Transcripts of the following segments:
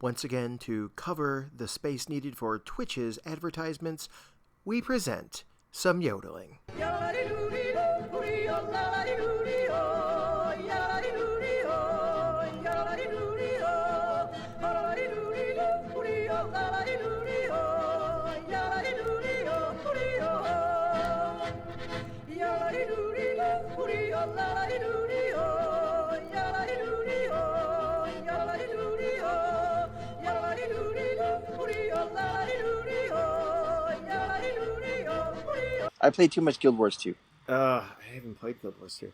Once again, to cover the space needed for Twitch's advertisements, we present some yodeling. I played too much Guild Wars 2. I haven't played Guild Wars 2.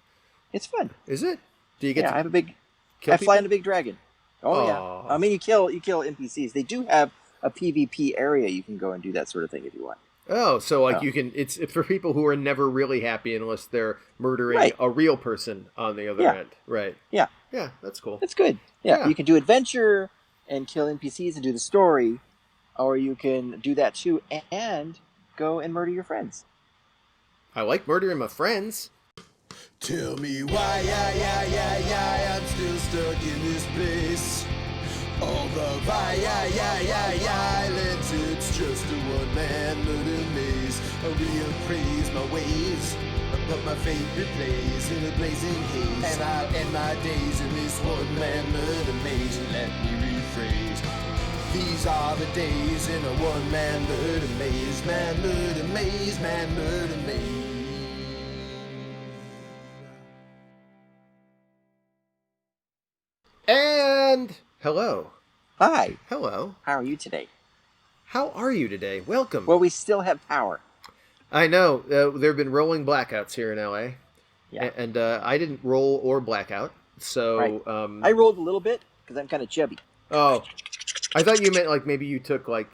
It's fun. Is it? Do you get to I have a big... kill I fly people? in a big dragon. Oh, Aw. yeah. I mean, you kill NPCs. They do have a PvP area you can go and do that sort of thing if you want. Oh, so you can... It's for people who are never really happy unless they're murdering a real person on the other end. Right. Yeah. Yeah, that's cool. It's good. Yeah, you can do adventure and kill NPCs and do the story, or you can do that too and go and murder your friends. I like murdering my friends. Tell me why, I'm still stuck in this place. All the violence, it's just a one-man murder maze. I reappraise my ways, but my favorite place in a blazing haze. And I'll end my days in this one-man murder maze. And let me rephrase. These are the days in a one-man murder maze. Man, murder maze, man, murder maze. And hello. Hi. Hello. How are you today? How are you today? Welcome. Well, we still have power. I know. There have been rolling blackouts here in LA. Yeah. And I didn't roll or blackout. So Right. I rolled a little bit because I'm kind of chubby. Oh, I thought you meant like maybe you took like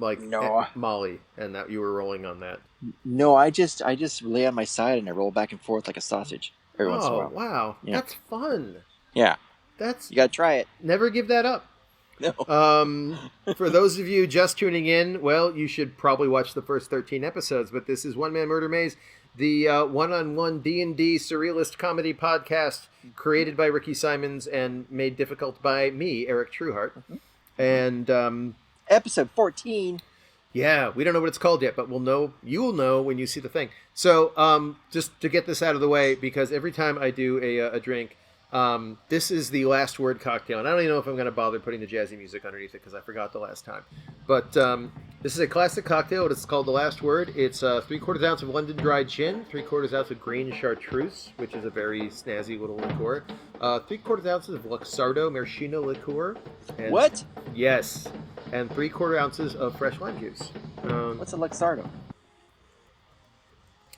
No. Molly and that you were rolling on that. No, I just lay on my side and I roll back and forth like a sausage every once in a while. Wow. Yeah. That's fun. Yeah. That's You gotta try it. never give that up. No. For those of you just tuning in, well, you should probably watch the first 13 episodes, but this is One Man Murder Maze, the one-on-one D&D surrealist comedy podcast created by Ricky Simons and made difficult by me, Eric Trueheart. And Episode 14. yeah, we don't know what it's called yet, but you will know when you see the thing. So just to get this out of the way, because every time I do a drink, this is the last word cocktail, and I don't even know if I'm going to bother putting the jazzy music underneath it because I forgot the last time. But this is a classic cocktail. It's called The Last Word. It's 3/4 ounce of London dried gin, 3/4 ounce of green chartreuse, which is a very snazzy little liqueur, 3/4 ounces of Luxardo maraschino liqueur. And, What? Yes, and 3/4 ounces of fresh lime juice. What's a Luxardo?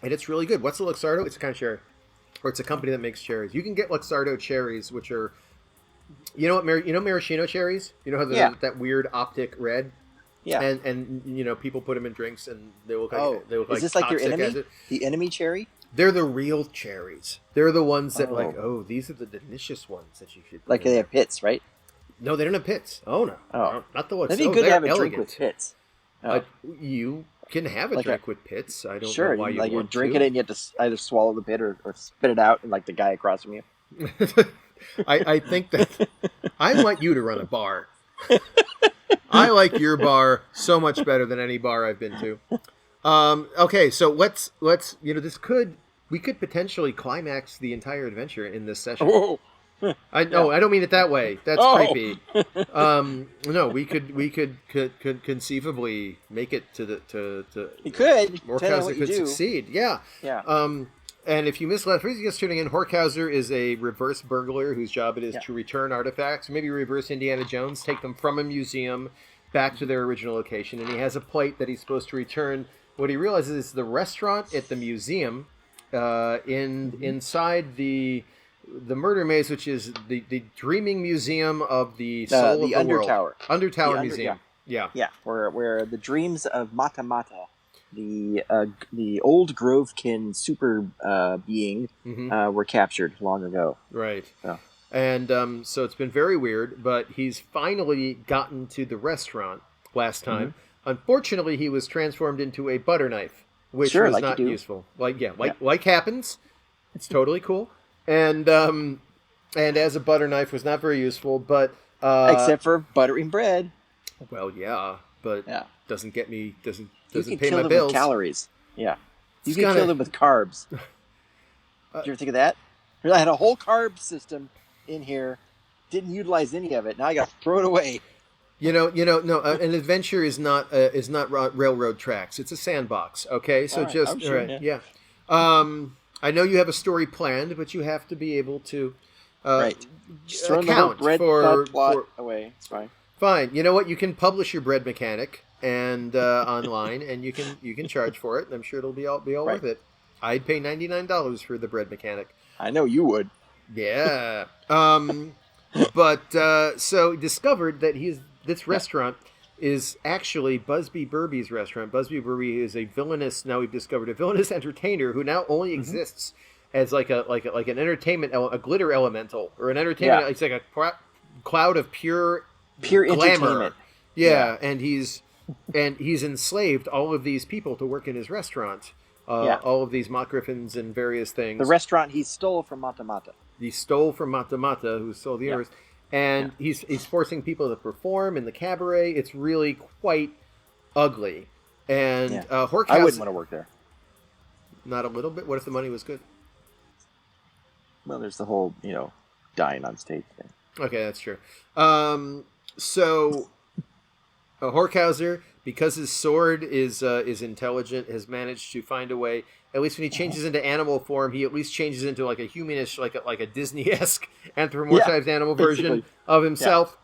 And it's really good. What's a Luxardo? It's a kind of cherry. Or it's a company that makes cherries. You can get Luxardo cherries, which are, you know what, maraschino cherries? You know how that weird optic red? Yeah. And you know, people put them in drinks and they look like is this like your toxic enemy? acid. The enemy cherry? They're the real cherries. They're the ones that these are the delicious ones that you should. Like they have pits, right? No, they don't have pits. Oh no. Oh. Not the Luxardo. That'd be good to have a elegant. drink with pits. Oh. You can have a Like drink with pits. I don't Sure, know why you like you're want drinking it and you have to either swallow the pit or spit it out, and like the guy across from you. I think that I want you to run a bar. I like your bar so much better than any bar I've been to. Okay, so let's we could potentially climax the entire adventure in this session. Oh. I don't mean it that way. That's creepy. No, we could conceivably make it to You could. Horkhauser could succeed. Yeah. Yeah. And if you missed last week, just tuning in, Horkhauser is a reverse burglar whose job it is to return artifacts, maybe reverse Indiana Jones, take them from a museum back to their original location. And he has a plate that he's supposed to return. What he realizes is the restaurant at the museum, inside the murder maze, which is the dreaming museum of the soul of the Undertower. world. Undertower Museum. Yeah. Where the dreams of Mata Mata, the old Grovekin super being, were captured long ago. Right. Oh. And so it's been very weird, but he's finally gotten to the restaurant last time. Unfortunately, he was transformed into a butter knife, which was like not you do. useful. Like happens. It's totally cool. And as a butter knife was not very useful, but Except for buttering bread. Well, yeah, but Yeah. doesn't get me doesn't You can pay kill my them bills. with calories. Yeah. You It's can kinda- kill them with carbs. Did you ever think of that? I had a whole carb system in here. Didn't utilize any of it. Now I got to throw it away. No. An adventure is not railroad tracks. It's a sandbox. Okay, so All right, just I'm sure, all right, yeah. I know you have a story planned, but you have to be able to Right. Just throwing the whole account bread for plot away. It's fine. Fine. You know what? You can publish your bread mechanic and online, and you can charge for it. And I'm sure it'll be all Right. worth it. I'd pay $99 for the bread mechanic. I know you would. Yeah. But so discovered that this restaurant is actually Busby Burbi's restaurant. Busby Burbi is a villainous. Now we've discovered a villainous entertainer who now only exists as like an entertainment, a glitter elemental or an entertainment. Yeah. It's like a cloud of pure glamour. Entertainment. Yeah, and he's enslaved all of these people to work in his restaurant. All of these mock griffins and various things. The restaurant he stole from Mata Mata. He stole from Mata Mata, who stole the others, and he's forcing people to perform in the cabaret. It's really quite ugly. And Horkhauser, I wouldn't want to work there. Not a little bit. What if the money was good? Well, there's the whole, dying on stage thing. Okay, that's true. So Horkhauser, because his sword is intelligent, has managed to find a way. At least when he changes into animal form, he at least changes into like a humanish, like a Disney-esque anthropomorphized animal version of himself.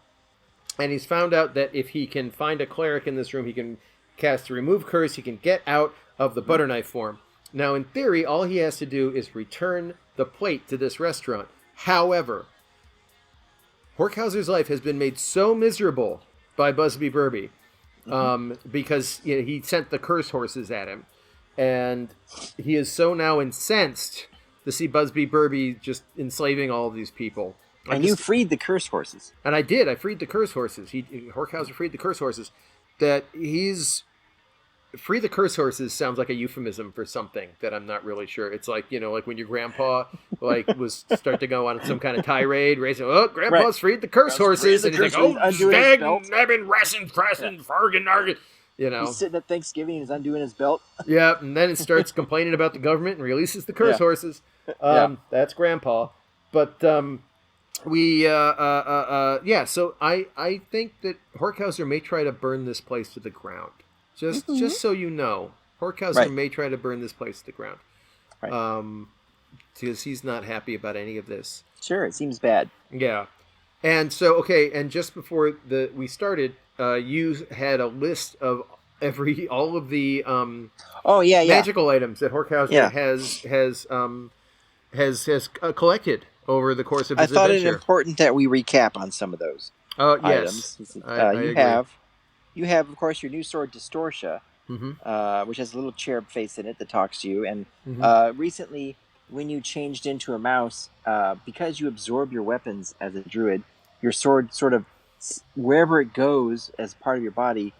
Yeah. And he's found out that if he can find a cleric in this room, he can cast a remove curse. He can get out of the butter knife form. Now, in theory, all he has to do is return the plate to this restaurant. However, Horkhauser's life has been made so miserable by Busby Burbi because he sent the curse horses at him. And he is so now incensed to see Busby Burbi just enslaving all of these people. You freed the curse horses. And I did. I freed the curse horses. Horkhauser freed the curse horses. Free the curse horses sounds like a euphemism for something that I'm not really sure. It's like, like when your grandpa was start to go on some kind of tirade, raising, grandpa's freed the curse horses. And he's like, stag, nabbing, rassin, frassin, fargin, nargin. He's sitting at Thanksgiving and he's undoing his belt. Yeah, and then it starts complaining about the government and releases the curse horses. That's Grandpa. But so I think that Horkhauser may try to burn this place to the ground. Just so you know, Horkhauser may try to burn this place to the ground. Right. Because he's not happy about any of this. Sure, it seems bad. Yeah. And so, and just before we started, you had a list of all of the magical items that Horkhauser has collected over the course of his adventure. I thought it important that we recap on some of those items. Yes. You have, of course, your new sword Distortia, which has a little cherub face in it that talks to you. And recently, when you changed into a mouse, because you absorb your weapons as a druid, your sword sort of, wherever it goes as part of your body,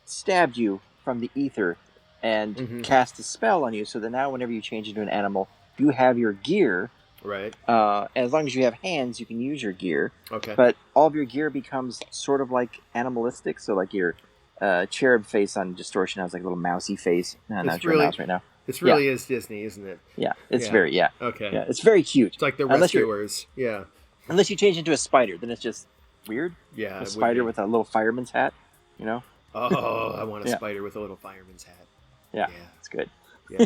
stabbed you from the ether and cast a spell on you, so that now whenever you change into an animal, you have your gear. Right. As long as you have hands, you can use your gear. Okay. But all of your gear becomes sort of like animalistic, so like your cherub face on Distortion has like a little mousy face. No, not your mouse right now. It really is Disney, isn't it? Yeah, it's very, Okay. Yeah, it's very cute. It's like the Rescuers. Yeah. Unless you change into a spider, then it's just weird. Yeah. A spider with a little fireman's hat, Oh, I want a spider with a little fireman's hat. Yeah, it's good. Yeah.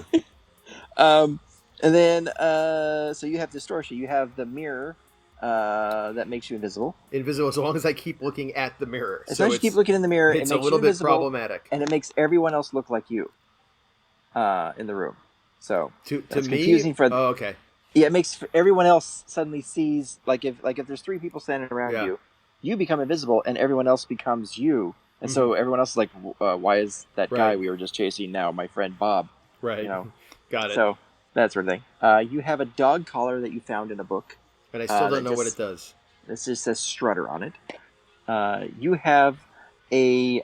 And then, so you have Distortion. You have the mirror that makes you invisible. Invisible as long as I keep looking at the mirror. As long as you keep looking in the mirror, it's it makes a little you bit invisible, problematic. and it makes everyone else look like you in the room. So to that's me, confusing for. Oh, okay. Yeah, it makes everyone else suddenly sees if there's three people standing around you become invisible, and everyone else becomes you, and so everyone else is like, why is that guy we were just chasing now my friend Bob? Right. Got it. So that sort of thing. You have a dog collar that you found in a book, and I still don't know what it does. This just says Strutter on it. You have a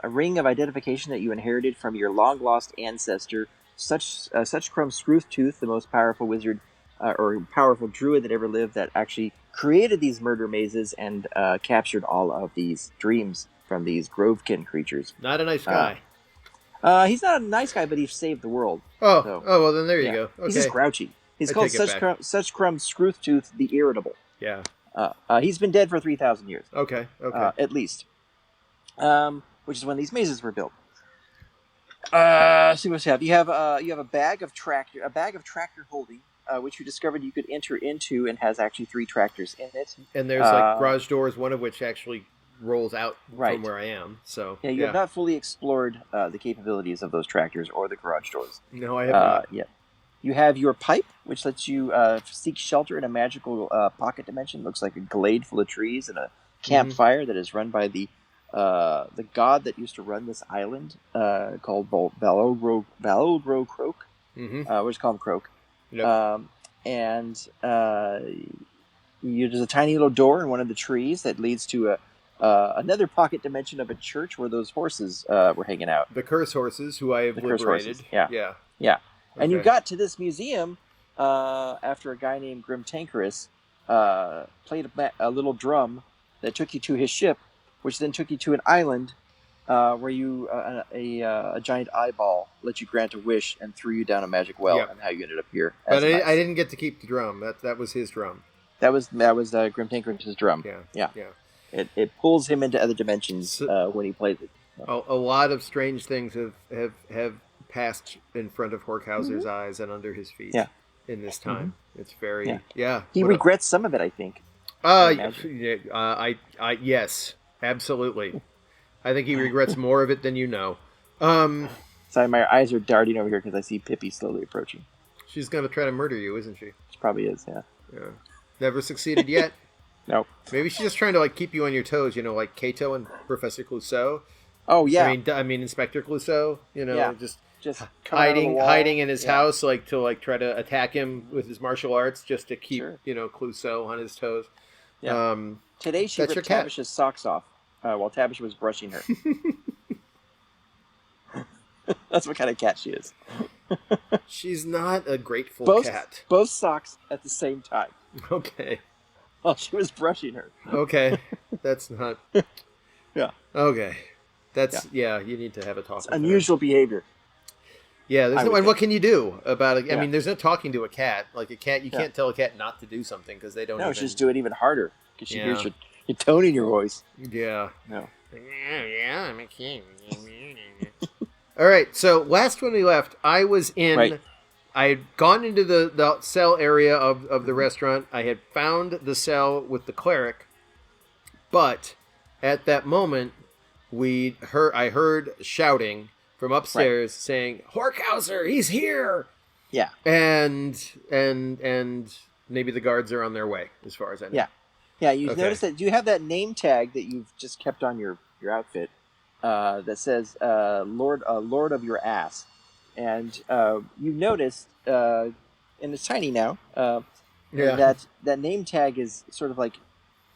ring of identification that you inherited from your long lost ancestor, Suchcrum Scrooftooth, the most powerful wizard or powerful druid that ever lived, that actually created these murder mazes and captured all of these dreams from these Grovekin creatures. Not a nice guy. He's not a nice guy, but he saved the world. Oh, so, well, then there you go. Okay. He's just grouchy. He's called Such Crumb Scrooftooth the Irritable. Yeah. He's been dead for 3,000 years. Okay. At least. Which is when these mazes were built. See what you have. You have a bag of tractor holding, which you discovered you could enter into, and has actually 3 tractors in it. And there's like garage doors, one of which actually rolls out right from where I am. So you have not fully explored the capabilities of those tractors or the garage doors. No, I have not. Yeah. You have your pipe, which lets you seek shelter in a magical pocket dimension. Looks like a glade full of trees and a campfire that is run by the god that used to run this island, called Valogro Croak. We'll just call him Croak. Yep. There's a tiny little door in one of the trees that leads to another pocket dimension of a church where those horses were hanging out. The curse horses, who I have liberated. Yeah. And you got to this museum after a guy named Grim Tankerus played a little drum that took you to his ship, which then took you to an island where you a giant eyeball let you grant a wish and threw you down a magic well, and how you ended up here. But I didn't get to keep the drum. That was his drum. That was Grim Tankerus' drum. Yeah. It pulls him into other dimensions when he plays it. So. A lot of strange things have passed in front of Horkhauser's eyes and under his feet in this time. It's very He regrets some of it, I think. Yes, absolutely. I think he regrets more of it than you know. Sorry, my eyes are darting over here because I see Pippi slowly approaching. She's going to try to murder you, isn't she? She probably is, yeah. Never succeeded yet. Nope. Maybe she's just trying to keep you on your toes, like Cato and Professor Clouseau. Oh yeah. I mean Inspector Clouseau, just hiding in his house, to try to attack him with his martial arts, just to keep Clouseau on his toes. Yeah. Today she ripped Tabish's socks off while Tabish was brushing her. That's what kind of cat she is. She's not a grateful cat. Both socks at the same time. Okay. While she was brushing her. Okay. That's not... Yeah. Okay. That's... Yeah, you need to have a talk with unusual behavior. Yeah, and what can you do about it? I mean, there's no talking to a cat. Like a cat, you can't tell a cat not to do something because they don't. No, just do it even harder because she hears your tone in your voice. Yeah. No. Yeah, I'm a king. All right. So last when we left, I was in. Right. I had gone into the cell area of the restaurant. I had found the cell with the cleric, but at that moment, I heard shouting from upstairs saying, "Horkhauser, he's here!" Yeah. And maybe the guards are on their way, as far as I know. Yeah. You've noticed that. Do you have that name tag that you've just kept on your outfit that says "Lord of your ass"? And you've noticed, and it's tiny now. That name tag is sort of like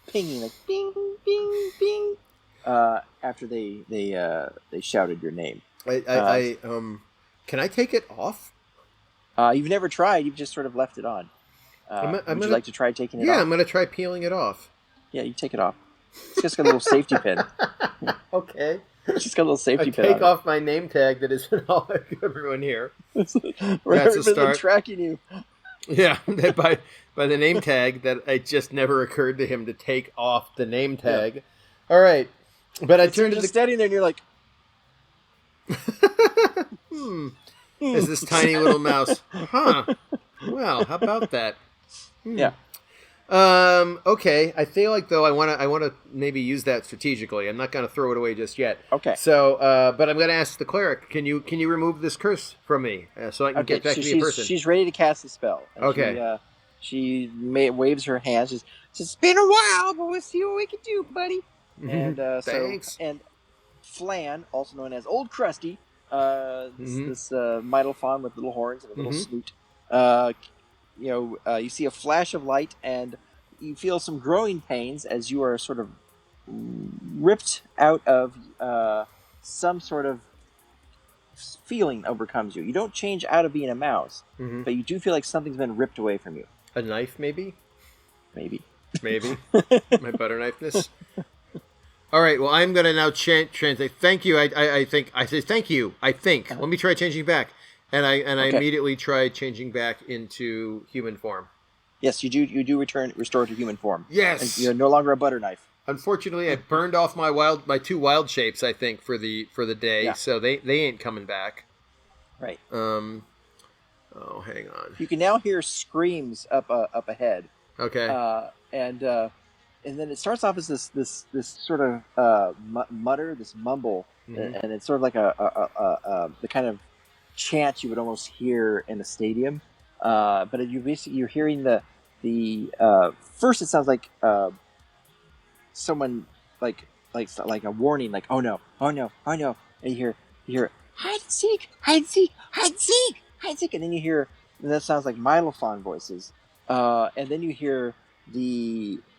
pinging, like bing, bing, bing. After they shouted your name. Can I take it off? You've never tried. You've just sort of left it on. Would you like to try taking it off? Yeah, I'm going to try peeling it off. Yeah, you take it off. It's just got a little safety pin. Okay. It's just got a little safety pin. Take off my name tag that has been all everyone here. That's a start. Tracking you. Yeah, by the name tag that it just never occurred to him to take off the name tag. Yeah. All right, but I turned to the standing there, and you're like, Is this tiny little mouse? Huh. Well, how about that? Yeah. Okay. I feel like though I want to maybe use that strategically. I'm not going to throw it away just yet. Okay. So, but I'm going to ask the cleric. Can you remove this curse from me so I can get back to be a person? She's ready to cast the spell. And okay. She waves her hands. Says, "It's been a while, but we'll see what we can do, buddy." And thanks. And Flan, also known as Old Krusty, this Midal fawn with little horns and a little snoot. You see a flash of light, and you feel some growing pains as you are sort of ripped out of some sort of feeling overcomes you. You don't change out of being a mouse, but you do feel like something's been ripped away from you. A knife, maybe? Maybe. Maybe. My butter knifeness. All right. Well, I'm going to now translate. Thank you. I think. I say thank you. I think. Let me try changing back. And I immediately tried changing back into human form. Yes, you do. You do restore to human form. Yes. And you're no longer a butter knife. Unfortunately, I burned off my 2 wild shapes. I think for the day, so they ain't coming back. Right. Oh, hang on. You can now hear screams up ahead. Okay. And then it starts off as this sort of mutter, this mumble, and it's sort of like the kind of chant you would almost hear in a stadium. But you're hearing the first. It sounds like someone like a warning, like oh no, and you hear hide and seek, and then you hear, and that sounds like Mylophone voices, and then you hear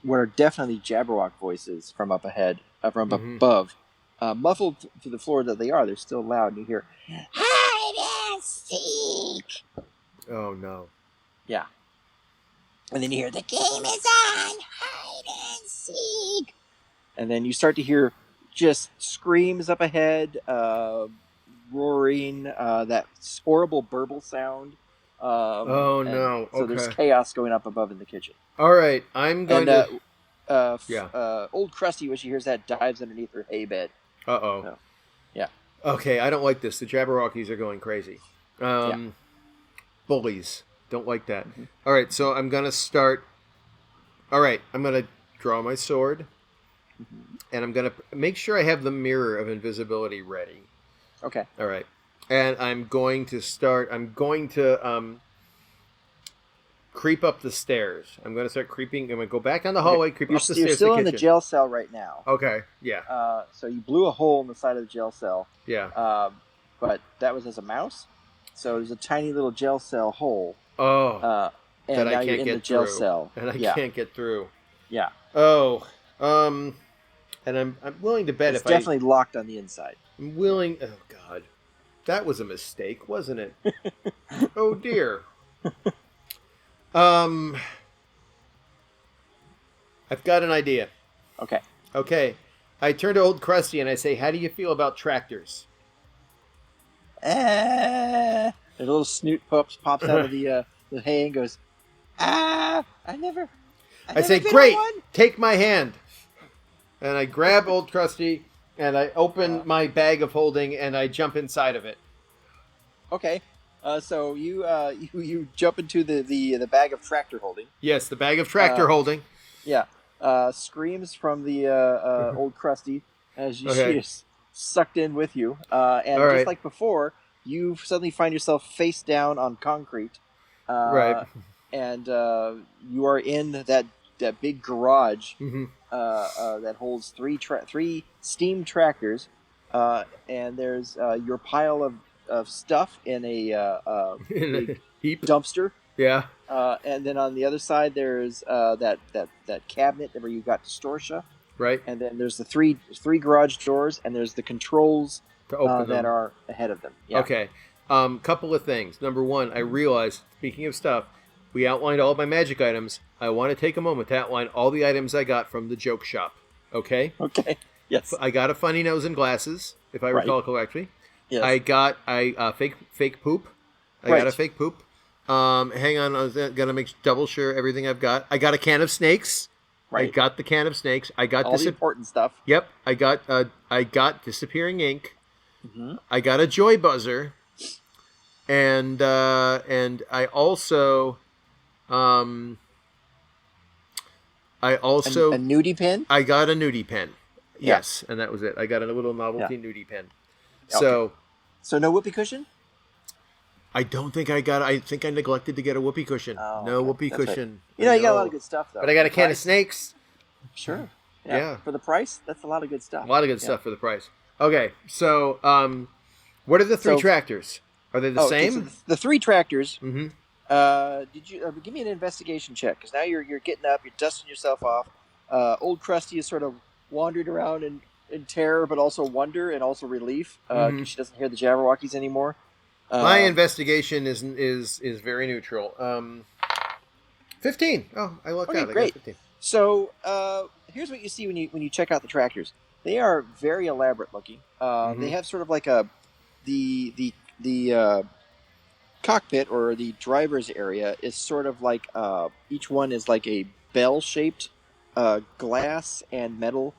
what are definitely Jabberwock voices from up ahead, from above, muffled to the floor that they're still loud, and you hear hide and seek. Oh no. Yeah. And then you hear, the game is on, hide and seek. And then you start to hear just screams up ahead, roaring, that horrible burble sound. Oh no. So there's chaos going up above in the kitchen. All right, I'm going to... Old Krusty, when she hears that, dives underneath her hay bed. Uh-oh. So, yeah. Okay, I don't like this. The Jabberwockies are going crazy. Bullies. Don't like that. All right, so I'm going to start... All right, I'm going to draw my sword. And I'm going to make sure I have the mirror of invisibility ready. Okay. All right. And I'm going to start... I'm going to creep up the stairs. I'm going to start creeping. I'm going to go back down the hallway, creep up the stairs. You're still to in the jail cell right now. Okay, yeah. So you blew a hole in the side of the jail cell. Yeah. But that was as a mouse. So there's a tiny little jail cell hole. Oh. And that now I can't you're in get the jail through. cell. And I can't get through. Yeah. Oh. And I'm willing to bet it's definitely locked on the inside. I'm willing... Oh, God. That was a mistake, wasn't it? Oh, dear. I've got an idea. Okay. I turn to Old Krusty and I say, how do you feel about tractors? A little snoot pops out of the hay and goes, I say, great, take my hand. And I grab Old Krusty and I open my bag of holding and I jump inside of it. Okay. So you jump into the bag of tractor holding. Yes, the bag of tractor holding. Yeah. Screams from the Old Krusty as she is sucked in with you. And just like before, you suddenly find yourself face down on concrete. Right. And you are in that big garage that holds three steam tractors. And there's your pile of stuff in a big heap dumpster. Yeah. And then on the other side, there's that cabinet where you got Distortia. Right. And then there's the three garage doors, and there's the controls to open that are ahead of them. Yeah. Okay. Couple of things. Number one, I realized, speaking of stuff, we outlined all of my magic items. I want to take a moment to outline all the items I got from the joke shop. Okay? Okay. Yes. I got a funny nose and glasses, if I recall correctly. Yes. I got fake poop. I got a fake poop. Hang on, I'm gonna make double sure everything I've got. I got a can of snakes. Right. I got the can of snakes. I got all the important stuff. Yep. I got disappearing ink. I got a joy buzzer, and I also a nudie pen. I got a nudie pen. Yes, and that was it. I got a little novelty nudie pen. So no whoopee cushion. I don't think I got. I think I neglected to get a whoopee cushion. No whoopee cushion. You know, you got a lot of good stuff though. But I got a can of snakes. Sure. Yeah. For the price, that's a lot of good stuff. A lot of good stuff for the price. Okay, so what are the three tractors? Are they the same? Okay, so the three tractors. Did you give me an investigation check? Because now you're getting up, you're dusting yourself off. Old Krusty is sort of wandering around in terror, but also wonder and also relief because she doesn't hear the Jabberwockies anymore. My investigation is very neutral. 15. Oh, I lucked out. Great. I got 15. So here's what you see when you check out the tractors. They are very elaborate looking. They have sort of like the cockpit or the driver's area is sort of like each one is like a bell-shaped glass and metal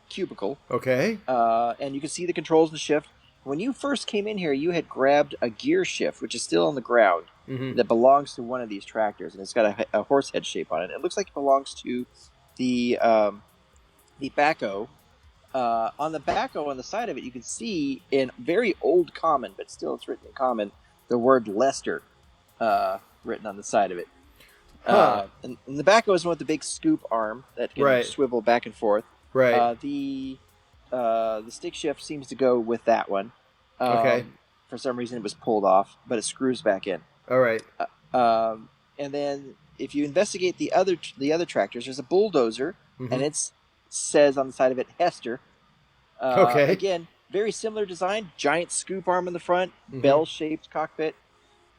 cubicle. Okay. And you can see the controls and the shift. When you first came in here, you had grabbed a gear shift, which is still on the ground, that belongs to one of these tractors, and it's got a horse head shape on it. It looks like it belongs to the backhoe. On the backhoe, on the side of it, you can see in very old common, but still it's written in common, the word Lester written on the side of it. And the backhoe is one with the big scoop arm that can swivel back and forth. Right. The stick shift seems to go with that one. Okay. For some reason, it was pulled off, but it screws back in. All right. And then if you investigate the other tractors, there's a bulldozer, and it says on the side of it Hester. Okay. Again, very similar design, giant scoop arm in the front, bell-shaped cockpit.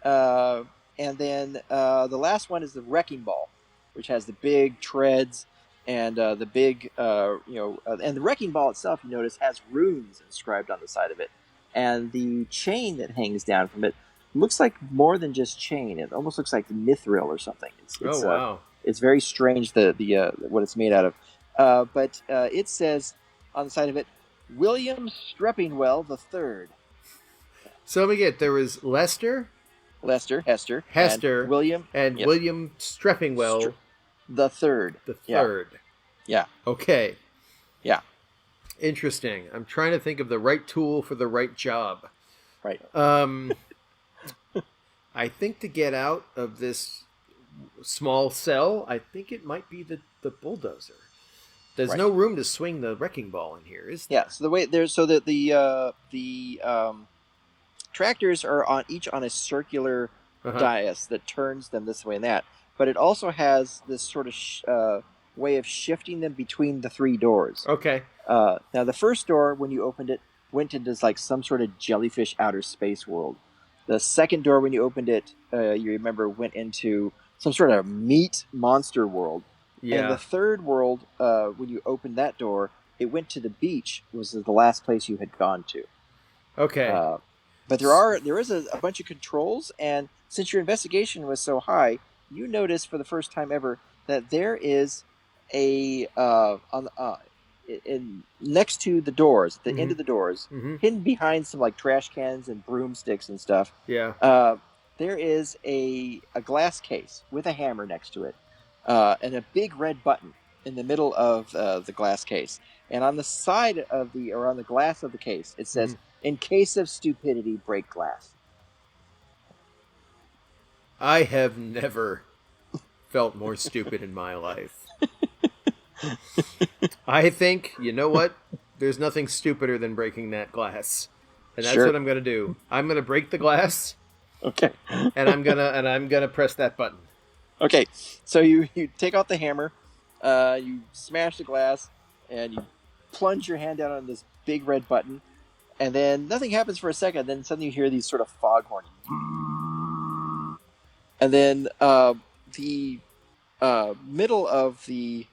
And then the last one is the wrecking ball, which has the big treads and the big, and the wrecking ball itself, you notice, has runes inscribed on the side of it. And the chain that hangs down from it looks like more than just chain. It almost looks like mithril or something. It's wow. It's very strange, the what it's made out of. But it says on the side of it, William Streppingwell III. So let me get, there was Hester, and William Streppingwell the third. The third. Yeah. Okay. Yeah. Interesting. I'm trying to think of the right tool for the right job. Right. I think to get out of this small cell, I think it might be the bulldozer. There's no room to swing the wrecking ball in here, is there? Yeah. So the way there's the tractors are each on a circular dais that turns them this way and that, but it also has this sort of way of shifting them between the three doors. Okay. Now the first door, when you opened it, went into like some sort of jellyfish outer space world. The second door, when you opened it, you remember, went into some sort of meat monster world. Yeah. And the third world, when you opened that door, it went to the beach. Was the last place you had gone to. Okay. But there is a bunch of controls, and since your investigation was so high, you noticed for the first time ever that there is a next to the doors, at the end of the doors, hidden behind some like trash cans and broomsticks and stuff. Yeah. There is a glass case with a hammer next to it, and a big red button in the middle of the glass case. And on the side of on the glass of the case, it says, "In case of stupidity, break glass." I have never felt more stupid in my life. I think, you know what? There's nothing stupider than breaking that glass. And that's what I'm going to do. I'm going to break the glass. Okay. and I'm going to press that button. Okay. So you take out the hammer, you smash the glass, and you plunge your hand down on this big red button, and then nothing happens for a second, then suddenly you hear these sort of foghorns. And then the middle of the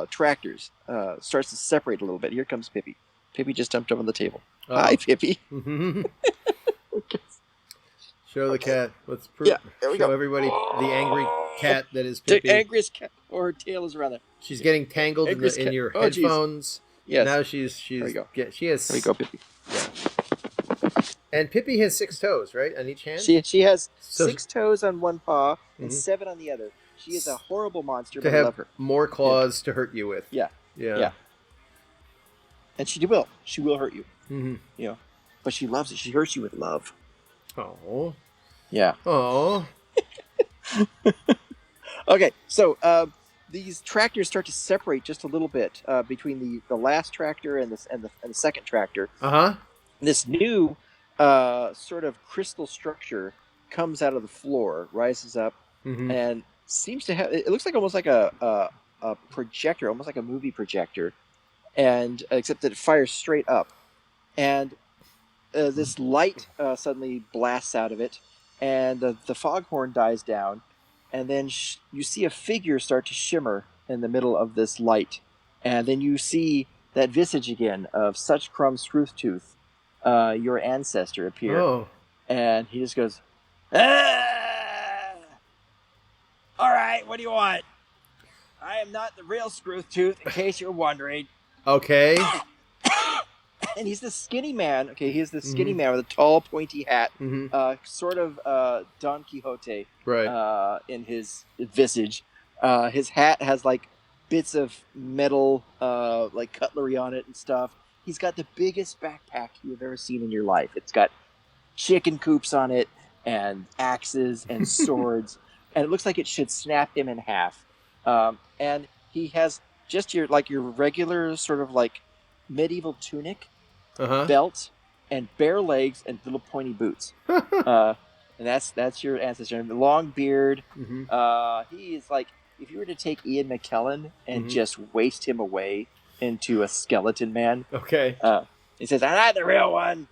tractors starts to separate a little bit. Here comes Pippi. Pippi just jumped up on the table. Oh. Hi, Pippi. Okay. Show the cat. Let's show everybody the angry cat that is Pippi. The angriest cat. Or her tail is around there. She's getting tangled in your headphones. Yes. Now she's there you go. She has. There you go, Pippi. Yeah. And Pippi has 6 toes, right, on each hand? She has 6 toes on one paw and 7 on the other. She is a horrible monster, but I love her. More claws to hurt you with. Yeah. And she will. She will hurt you. You know, but she loves it. She hurts you with love. Oh. Yeah. Oh. Okay, so these tractors start to separate just a little bit between the last tractor and the second tractor. This new sort of crystal structure comes out of the floor, rises up, and seems to have. It looks like almost like a projector, almost like a movie projector, and except that it fires straight up, and this light suddenly blasts out of it, and the foghorn dies down, and then you see a figure start to shimmer in the middle of this light, and then you see that visage again of Such Crumb Screwtooth, your ancestor, appear. Oh. And he just goes, "Ah! All right, what do you want? I am not the real Screwtooth, in case you're wondering." Okay. And he's this skinny man. Okay, he's this skinny man with a tall, pointy hat, sort of Don Quixote, right? In his visage. His hat has like bits of metal, like cutlery on it and stuff. He's got the biggest backpack you've ever seen in your life. It's got chicken coops on it, and axes and swords, and it looks like it should snap him in half. And he has just your regular sort of like medieval tunic, belt, and bare legs and little pointy boots. And that's your ancestor. And long beard. He is like, if you were to take Ian McKellen and just waste him away into a skeleton man. Okay. He says, "I'm not the real one,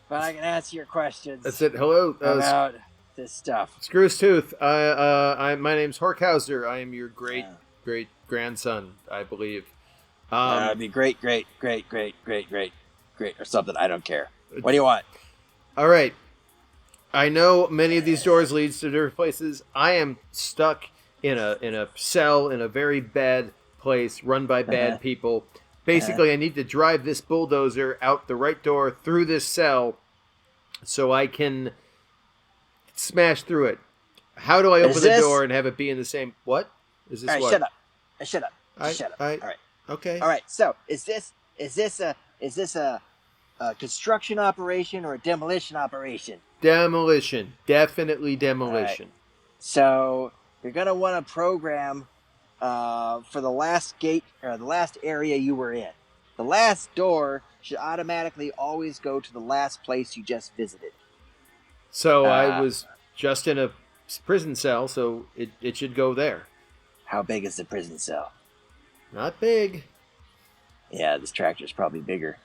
but I can answer your questions." That's it. Hello. About this stuff. Screwtooth. My name's Horkhauser. I am your great grandson, I believe. That'd be great, or something. I don't care. What do you want? All right. I know many of these doors leads to different places. I am stuck in a cell in a very bad place run by bad people. Basically, I need to drive this bulldozer out the right door through this cell so I can smash through it. How do I open the door and have it be in the same... What? Is this what? Shut up. Shut up. All right. Okay. All right. So, is this a construction operation or a demolition operation? Demolition. Definitely demolition. Right. So, you're going to want to program for the last gate or the last area you were in. The last door should automatically always go to the last place you just visited. So I was just in a prison cell, so it should go there. How big is the prison cell? Not big. Yeah, this tractor's probably bigger.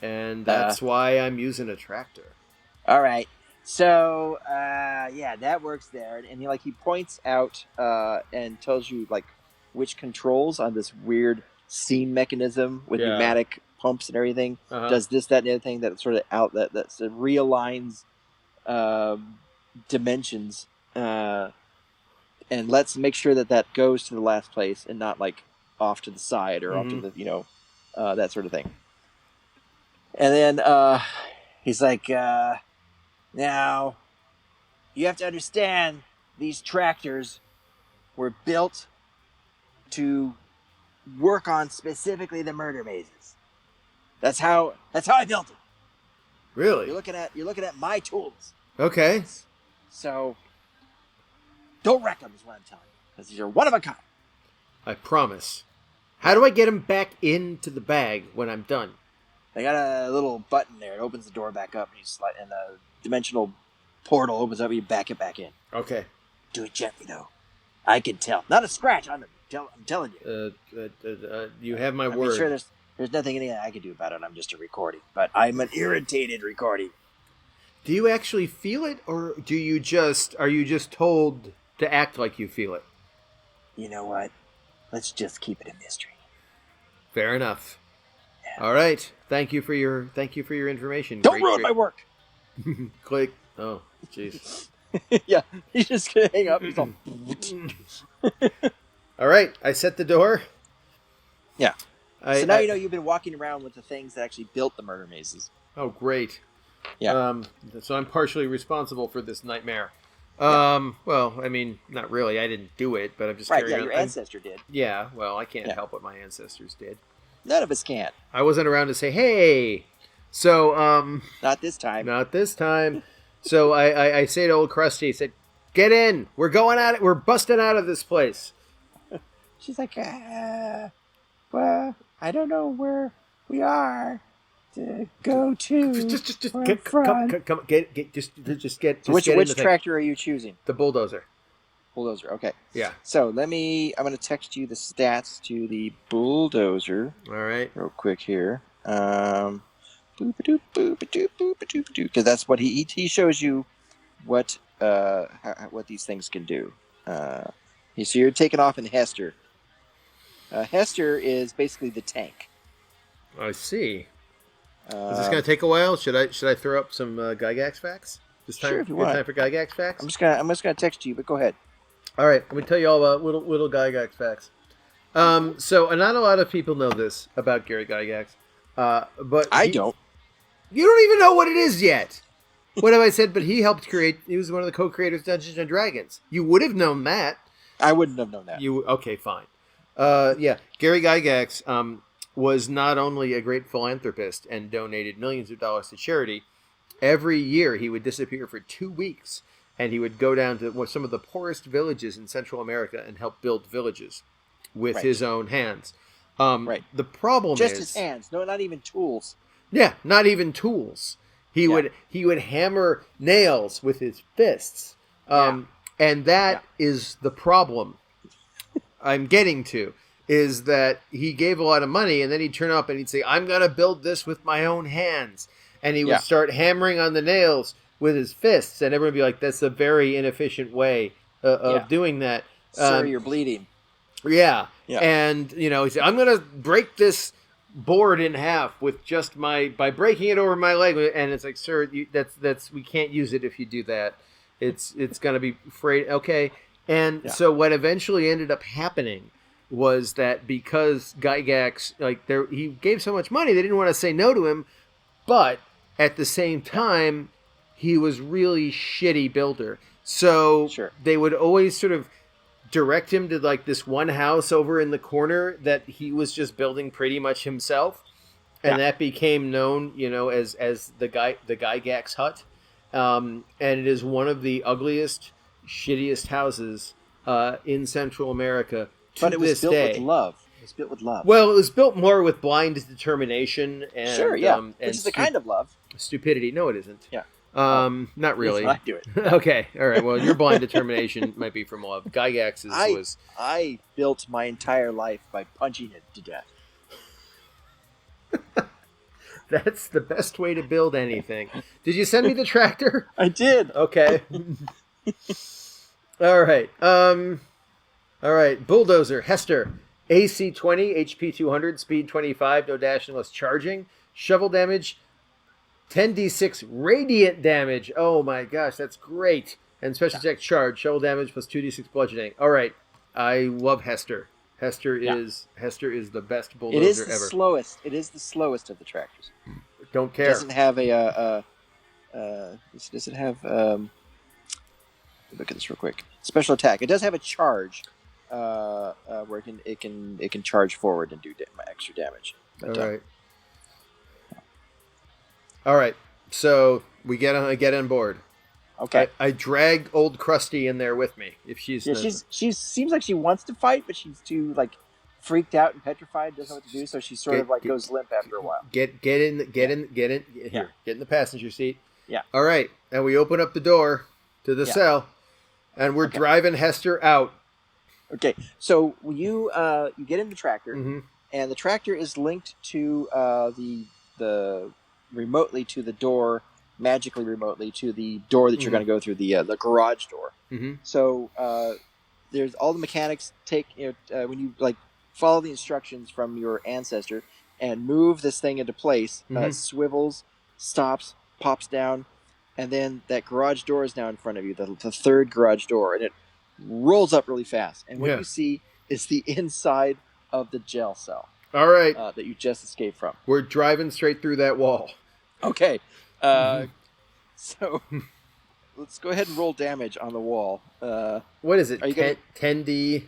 And that's why I'm using a tractor. All right. So, yeah, that works there. And he points out and tells you like which controls on this weird steam mechanism with pneumatic pumps and everything does this, that, and the other thing that sort of that realigns dimensions and let's make sure that goes to the last place and not like off to the side or off to the that sort of thing. And then he's like, now you have to understand these tractors were built to work on specifically the murder mazes. That's how I built it. Really? You're looking at my tools. Okay. So don't wreck them is what I'm telling you, because these are one of a kind. I promise. How do I get them back into the bag when I'm done? They got a little button there. It opens the door back up, and you slide, and the dimensional portal opens up, and you back it back in. Okay. Do it gently, though. I can tell. Not a scratch on them. I'm telling you. You have my word. I'm sure there's nothing I can do about it. I'm just a recording, but I'm an irritated recording. Do you actually feel it, or are you just told to act like you feel it? You know what? Let's just keep it a mystery. Fair enough. Yeah. All right. Thank you for your information. Don't ruin my work. Click. Oh, jeez. Yeah, he's just gonna hang up. He's all... All right. I set the door. Yeah. So now you know you've been walking around with the things that actually built the murder mazes. Oh, great. Yeah. So I'm partially responsible for this nightmare. Well, I mean, not really. I didn't do it, but I'm just carrying on. Your ancestor did. Yeah, well, I can't help what my ancestors did. None of us can. I wasn't around to say, hey. So, Not this time. Not this time. So I say to old Krusty, I said, get in. We're going at it. We're busting out of this place. She's like, well, I don't know where we are to go to. Just get. So which tractor are you choosing? The bulldozer. Bulldozer. Okay. Yeah. So I'm going to text you the stats to the bulldozer. All right. Real quick here. Because that's what he shows you what these things can do. So you're taking off in Hester. Hester is basically the tank. I see. Is this going to take a while? Should I throw up some Gygax facts? Sure, if you want. Time for Gygax facts. I'm just gonna text you, but go ahead. All right, let me tell you all about little Gygax facts. So not a lot of people know this about Gary Gygax, but I don't. You don't even know what it is yet. What have I said? But he helped create. He was one of the co-creators of Dungeons and Dragons. You would have known that. I wouldn't have known that. Okay, fine. Yeah, Gary Gygax was not only a great philanthropist and donated millions of dollars to charity. Every year he would disappear for 2 weeks, and he would go down to some of the poorest villages in Central America and help build villages with his own hands. The problem is just his hands. No, not even tools. Yeah, not even tools. He would hammer nails with his fists, and that is the problem. I'm getting to is that he gave a lot of money, and then he'd turn up and he'd say, "I'm going to build this with my own hands." And he would start hammering on the nails with his fists, and everyone would be like, "That's a very inefficient way of doing that." Sir, you're bleeding. Yeah. And he said, "I'm going to break this board in half with just by breaking it over my leg." And it's like, "Sir, that's we can't use it if you do that. It's going to be frayed." Okay. And so what eventually ended up happening was that because Gygax, he gave so much money, they didn't want to say no to him. But at the same time, he was really shitty builder. So they would always sort of direct him to this one house over in the corner that he was just building pretty much himself. And that became known, as the Gygax hut. And it is one of the ugliest, shittiest houses in Central America to this day. But it was built with love. It's built with love. Well, it was built more with blind determination and which is the kind of love. Stupidity. No, it isn't. Yeah. Not really. I do it. Okay. All right. Well, your blind determination might be from love. Gygax's was. I built my entire life by punching it to death. That's the best way to build anything. Did you send me the tractor? I did. Okay. All right. All right. Bulldozer. Hester. AC 20, HP 200, speed 25, no dash unless charging. Shovel damage, 10d6 radiant damage. Oh my gosh, that's great. And special attack charge, shovel damage plus 2d6 bludgeoning. All right, I love Hester. Hester is the best bulldozer ever. It is the slowest. It is the slowest of the tractors. Don't care. It doesn't have does it have? Look at this real quick. Special attack. It does have a charge. Where it can charge forward and do extra damage. But, all right. So we get on board. Okay. I drag old Krusty in there with me. If she seems like she wants to fight, but she's too freaked out and petrified, doesn't know what to do. So she sort of goes limp after a while. Get in here. Get in the passenger seat. Yeah. All right. And we open up the door to the cell, and we're driving Hester out. Okay, so you get in the tractor, and the tractor is linked to the remotely to the door, magically remotely to the door that you're going to go through, the garage door. So there's all the mechanics when you follow the instructions from your ancestor and move this thing into place, swivels, stops, pops down, and then that garage door is now in front of you, the third garage door, and it rolls up really fast, and what you see is the inside of the jail cell. All right, that you just escaped from. We're driving straight through that wall. Okay, so let's go ahead and roll damage on the wall. What is it? 10d.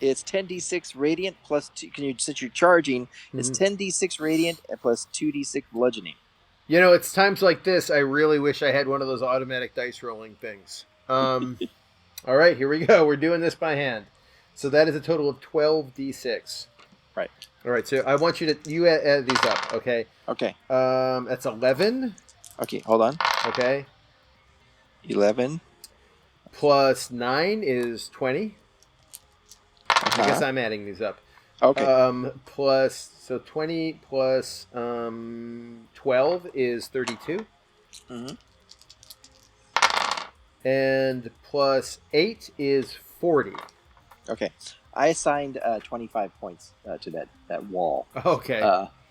It's 10d6 radiant plus 2. Since you're charging, it's 10d6 radiant and plus 2d6 bludgeoning. It's times like this I really wish I had one of those automatic dice rolling things. All right, here we go. We're doing this by hand. So that is a total of 12d6. Right. All right, so I want you to add these up, okay? Okay. That's 11. Okay, hold on. Okay. 11. Plus 9 is 20. I guess I'm adding these up. Okay. So 20 plus 12 is 32. And plus 8 is 40. Okay. I assigned 25 points to that wall. Okay.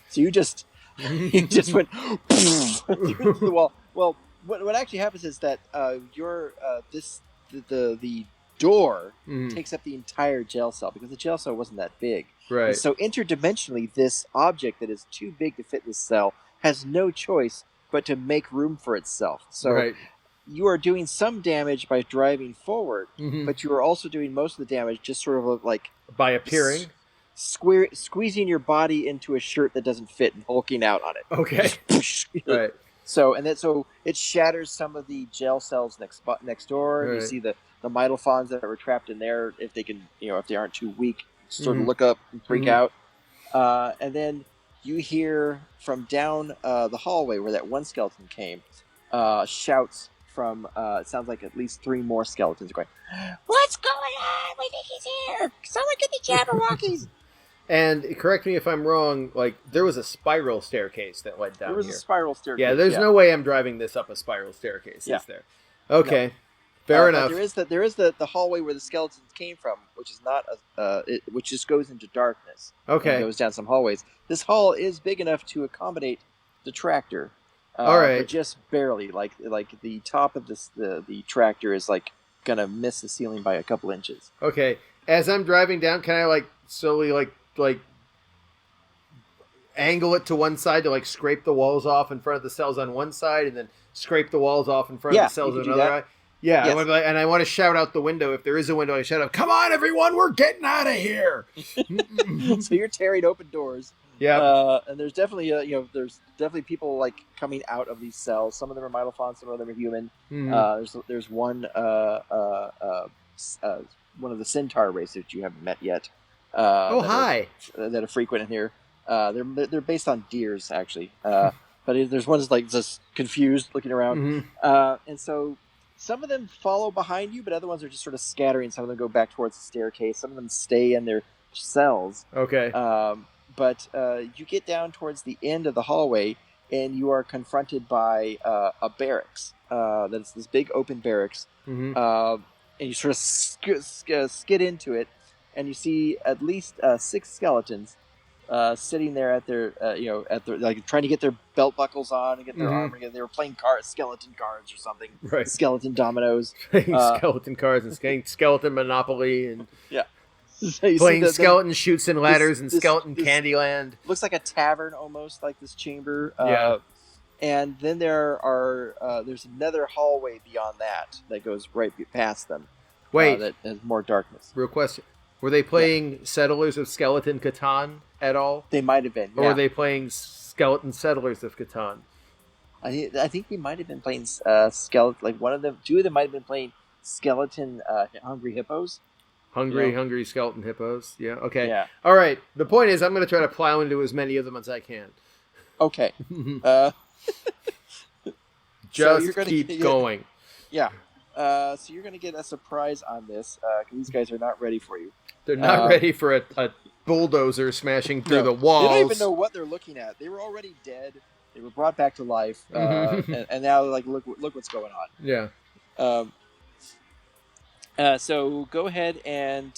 So you just went through the wall. Well, what actually happens is that the door takes up the entire jail cell because the jail cell wasn't that big. Right. And so interdimensionally, this object that is too big to fit this cell has no choice but to make room for itself. So right. you are doing some damage by driving forward, but you are also doing most of the damage just sort of like by appearing, squeezing your body into a shirt that doesn't fit and hulking out on it. Okay. Right. So it shatters some of the jail cells next door. Right. You see the Mitophons that are trapped in there, if they can, if they aren't too weak, sort of look up and freak out. And then you hear from down the hallway where that one skeleton came, shouts from it sounds like at least 3 more skeletons going, "What's going on? We think he's here! Someone get the Jabberwockies!" And correct me if I'm wrong, like there was a spiral staircase that led down here. There was a spiral staircase. Yeah, there's no way I'm driving this up a spiral staircase, is there? Okay. No. Fair enough. There is the hallway where the skeletons came from, which is not which just goes into darkness. Okay. And goes down some hallways. This hall is big enough to accommodate the tractor. All right. But just barely. Like the top of the tractor is like gonna miss the ceiling by a couple inches. Okay. As I'm driving down, can I like slowly like angle it to one side to like scrape the walls off in front of the cells on one side, and then scrape the walls off in front of the cells on another side? Yeah, yes. I want to shout out the window. If there is a window, I shout out, "Come on, everyone, we're getting out of here!" So you're tearing open doors. Yeah, and there's definitely there's definitely people like coming out of these cells. Some of them are Mitophons, some of them are human. There's one one of the Centaur race that you haven't met yet. That are frequent in here. They're based on deers actually, but there's one that's like just confused looking around, and so. Some of them follow behind you, but other ones are just sort of scattering. Some of them go back towards the staircase. Some of them stay in their cells. Okay. But you get down towards the end of the hallway, and you are confronted by a barracks. That's this big open barracks. And you sort of skid into it, and you see at least 6 skeletons sitting there at their, like trying to get their belt buckles on and get their armor together. They were playing skeleton cards or something. Right. Skeleton dominoes. Playing skeleton cards and skeleton Monopoly and so playing skeleton shoots and ladders and skeleton Candyland. Looks like a tavern almost, like this chamber. Yeah. And then there's another hallway beyond that goes right past them. Wait. That has more darkness. Real question. Were they playing Settlers of Skeleton Catan at all? They might have been. Or were they playing Skeleton Settlers of Catan? I think they might have been playing skeleton. Like two of them might have been playing Skeleton Hungry Hippos. Hungry Skeleton Hippos. Yeah. Okay. Yeah. All right. The point is, I'm going to try to plow into as many of them as I can. Okay. Just keep going. Yeah. So you're going to get a surprise on this because these guys are not ready for you. They're not ready for a bulldozer smashing through the walls. They don't even know what they're looking at. They were already dead. They were brought back to life, and now like look what's going on. Yeah. So go ahead and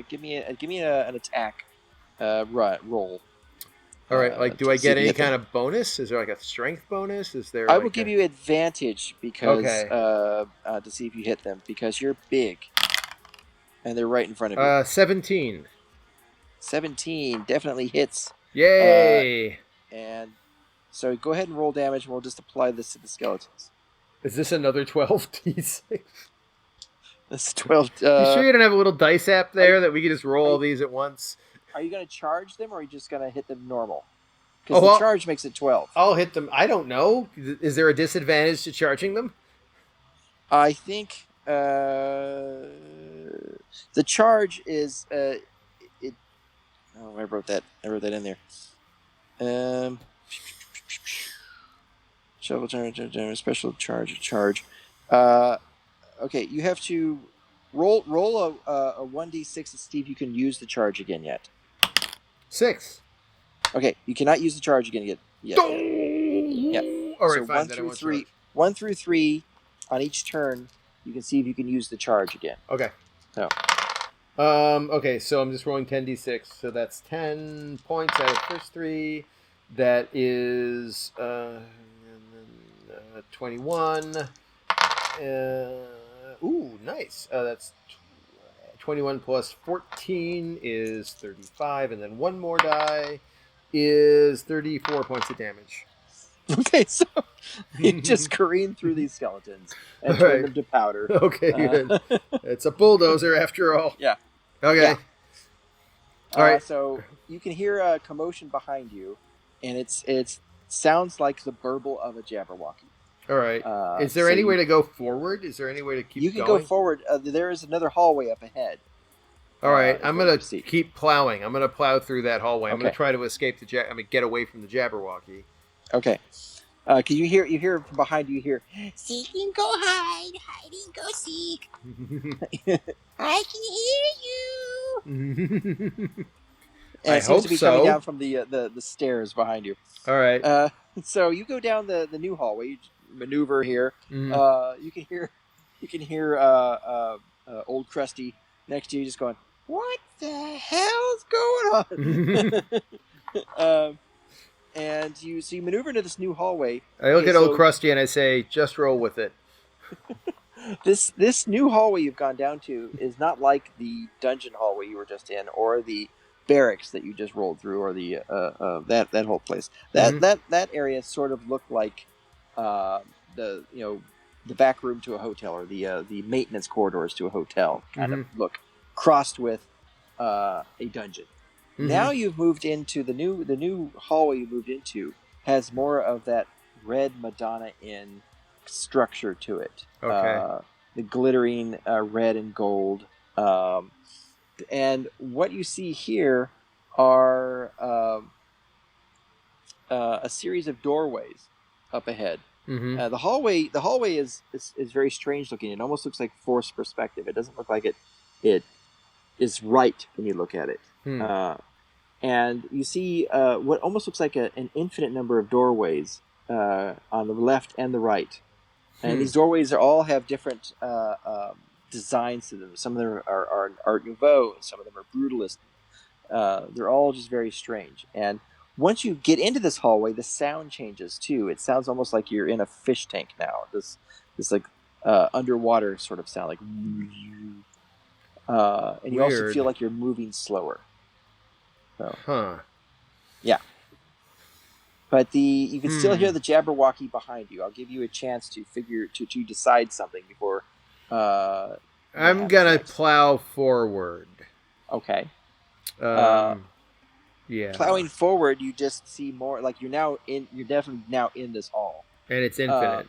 give me an attack roll. All right. Do I get any kind of bonus? Is there like a strength bonus? Is there? I will give you advantage because to see if you hit them because you're big, and they're right in front of you. 17. 17 definitely hits. Yay! And so go ahead and roll damage, and we'll just apply this to the skeletons. Is this another 12d6? This is 12. You sure you don't have a little dice app there that we can just roll all these at once? Are you going to charge them, or are you just going to hit them normal? Because the charge makes it 12. I'll hit them. I don't know. Is there a disadvantage to charging them? I think the charge is I wrote that in there. Shovel charge, special charge. Okay, you have to roll a 1d6 to see if you can use the charge again yet. 6. Okay, you cannot use the charge again yet. Yeah. All right, so fine. 1 through 3. 1 through 3, on each turn, you can see if you can use the charge again. Okay. So. Okay, so I'm just rolling 10d6. So that's 10 points out of the first 3. That is 21. Ooh, nice. That's 21 plus 14 is 35. And then one more die is 34 points of damage. Okay, so you just careen through these skeletons and turn them to powder. Okay, good. It's a bulldozer after all. Yeah. Okay. Yeah. All right. So you can hear a commotion behind you, and it sounds like the burble of a Jabberwocky. All right. Is there any way to go forward? Is there any way to keep going? You can go forward. There is another hallway up ahead. All right. I'm going to keep plowing. I'm going to plow through that hallway. I'm going to try to escape get away from the Jabberwocky. Okay. Can you hear from behind you hear, seek and go hide, hide and go seek. I can hear you. And it seems to be coming down from the stairs behind you. All right. So you go down the new hallway, you maneuver here. Mm-hmm. You can hear old Krusty next to you just going, what the hell's going on? And you maneuver into this new hallway. I look at old Krusty and I say, just roll with it. This new hallway you've gone down to is not like the dungeon hallway you were just in, or the barracks that you just rolled through, or the that whole place. That area sort of looked like the back room to a hotel, or the maintenance corridors to a hotel kind of look, crossed with a dungeon. Mm-hmm. Now you've moved into the new hallway you moved into has more of that red Madonna Inn structure to it. Okay. The glittering red and gold. And what you see here are a series of doorways up ahead. Mm-hmm. The hallway is very strange looking. It almost looks like forced perspective. It doesn't look like it is right when you look at it. And you see what almost looks like an infinite number of doorways on the left and the right. And these doorways all have different designs to them. Some of them are Art Nouveau, some of them are Brutalist. They're all just very strange. And once you get into this hallway, the sound changes too. It sounds almost like you're in a fish tank now. This like underwater sort of sound, like, and you also feel like you're moving slower. So, yeah. But you can still hear the Jabberwocky behind you. I'll give you a chance to decide something before. I'm gonna plow forward. Okay. Yeah. Plowing forward, you just see more. Like you're definitely now in this hall. And it's infinite.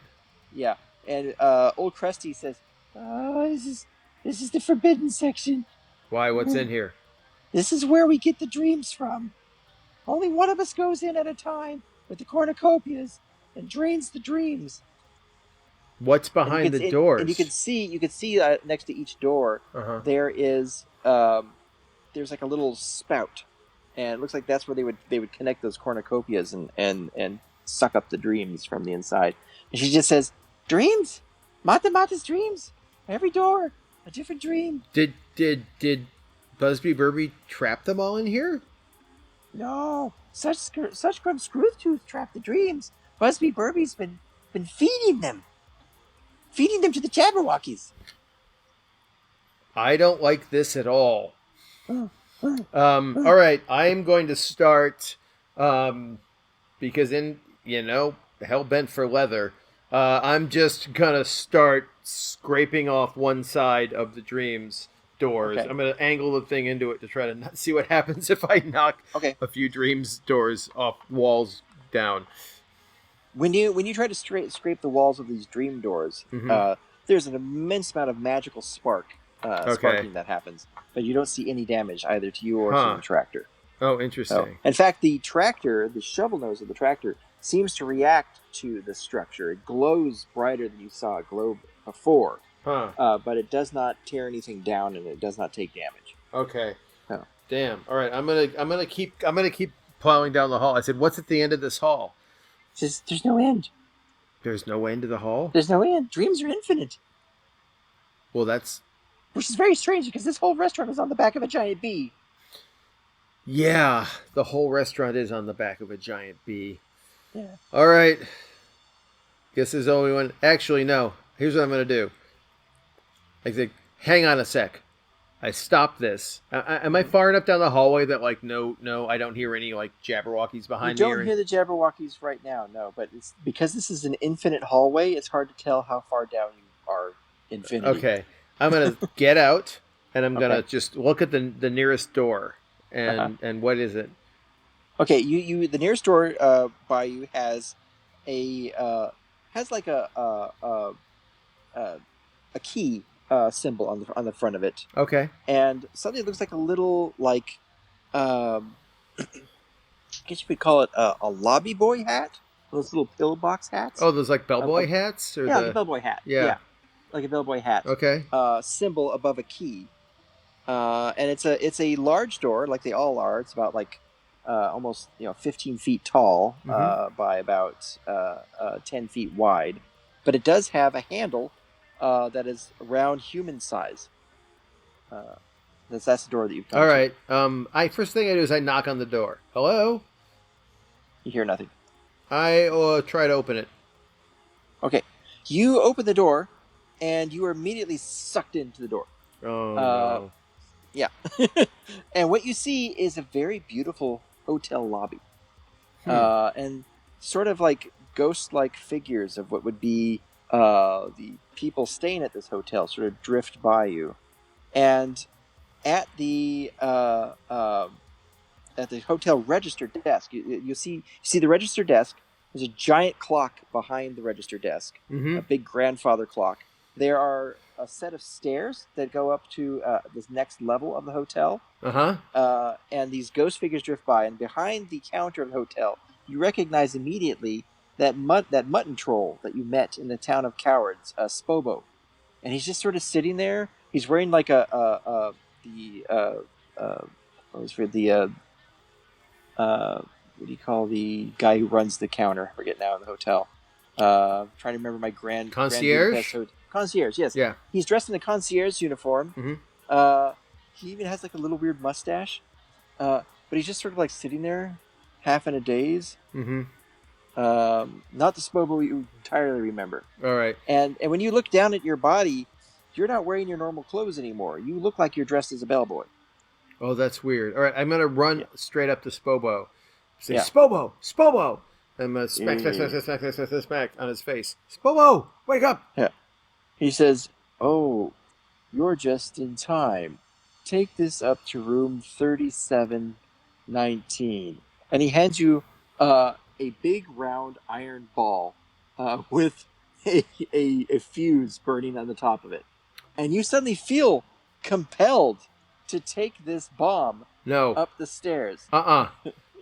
Yeah. And old Krusty says, "Oh, this is the forbidden section." Why? What's in here? This is where we get the dreams from. Only one of us goes in at a time with the cornucopias and drains the dreams. What's behind the doors? And you can see next to each door there is there's like a little spout, and it looks like that's where they would connect those cornucopias and suck up the dreams from the inside. And she just says, "Dreams, Mata's dreams. Every door, a different dream." Did Busbi Burbi trap them all in here? No, such Screwtooth trapped the dreams. Busbi Burbi's been feeding them to the Jabberwockies. I don't like this at all. All right, I am going to start because hell bent for leather. I'm just gonna start scraping off one side of the dreams doors. Okay. I'm gonna angle the thing into it to try to see what happens if I knock a few dreams doors off walls down. When you try to scrape the walls of these dream doors, there's an immense amount of magical sparking that happens, but you don't see any damage either to you or to the tractor. Oh, interesting. So, in fact, the shovel nose of the tractor seems to react to the structure. It glows brighter than you saw it glow before. But it does not tear anything down, and it does not take damage. Okay. Oh. Damn. All right. I'm gonna keep plowing down the hall. I said, "What's at the end of this hall?" It says, "There's no end." There's no way into the hall? There's no end. Dreams are infinite. Well, that's... Which is very strange because this whole restaurant is on the back of a giant bee. Yeah, the whole restaurant is on the back of a giant bee. Yeah. All right. Guess there's only one. Actually, no. Here's what I'm going to do. I think, hang on a sec. I stop this. Am I far enough down the hallway that, like, no, I don't hear any, like, Jabberwockies behind me? You don't hear the Jabberwockies right now, no. But it's because this is an infinite hallway, it's hard to tell how far down you are infinity. Okay. I'm going to get out, and I'm going to just look at the nearest door. And what is it? Okay, you the nearest door by you has a key symbol on the front of it. Okay. And something that looks like a little like I guess you could call it a lobby boy hat. Those little pillbox hats. Oh, those like bellboy hats? Or yeah, like a bellboy hat. Yeah. Like a bellboy hat. Okay. Symbol above a key. And it's a large door, like they all are. It's about like almost 15 feet tall by about 10 feet wide, but it does have a handle that is around human size. That's the door that you've come All to. right. First thing I do is I knock on the door. Hello. You hear nothing. I try to open it. Okay, you open the door, and you are immediately sucked into the door. Oh no. Yeah. And what you see is a very beautiful hotel lobby. And sort of like ghost-like figures of what would be the people staying at this hotel sort of drift by you. And at the hotel register desk, you see the register desk. There's a giant clock behind the register desk, a big grandfather clock. There are a set of stairs that go up to this next level of the hotel. And these ghost figures drift by, and behind the counter of the hotel, you recognize immediately that mutton troll that you met in the town of Cowards, Spobo. And he's just sort of sitting there. He's wearing like what do you call the guy who runs the counter? I forget now in the hotel. Trying to remember my concierge. Concierge, yes. Yeah. He's dressed in a concierge uniform. He even has like a little weird mustache. But he's just sort of like sitting there, half in a daze. Not the Spobo you entirely remember. All right. And when you look down at your body, you're not wearing your normal clothes anymore. You look like you're dressed as a bellboy. Oh, that's weird. All right, I'm gonna run straight up to Spobo. Say, Spobo, Spobo. I'm gonna smack on his face. Spobo, wake up! Yeah. He says, "Oh, you're just in time. Take this up to room 3719." And he hands you a big round iron ball with a fuse burning on the top of it. And you suddenly feel compelled to take this bomb up the stairs. Yeah.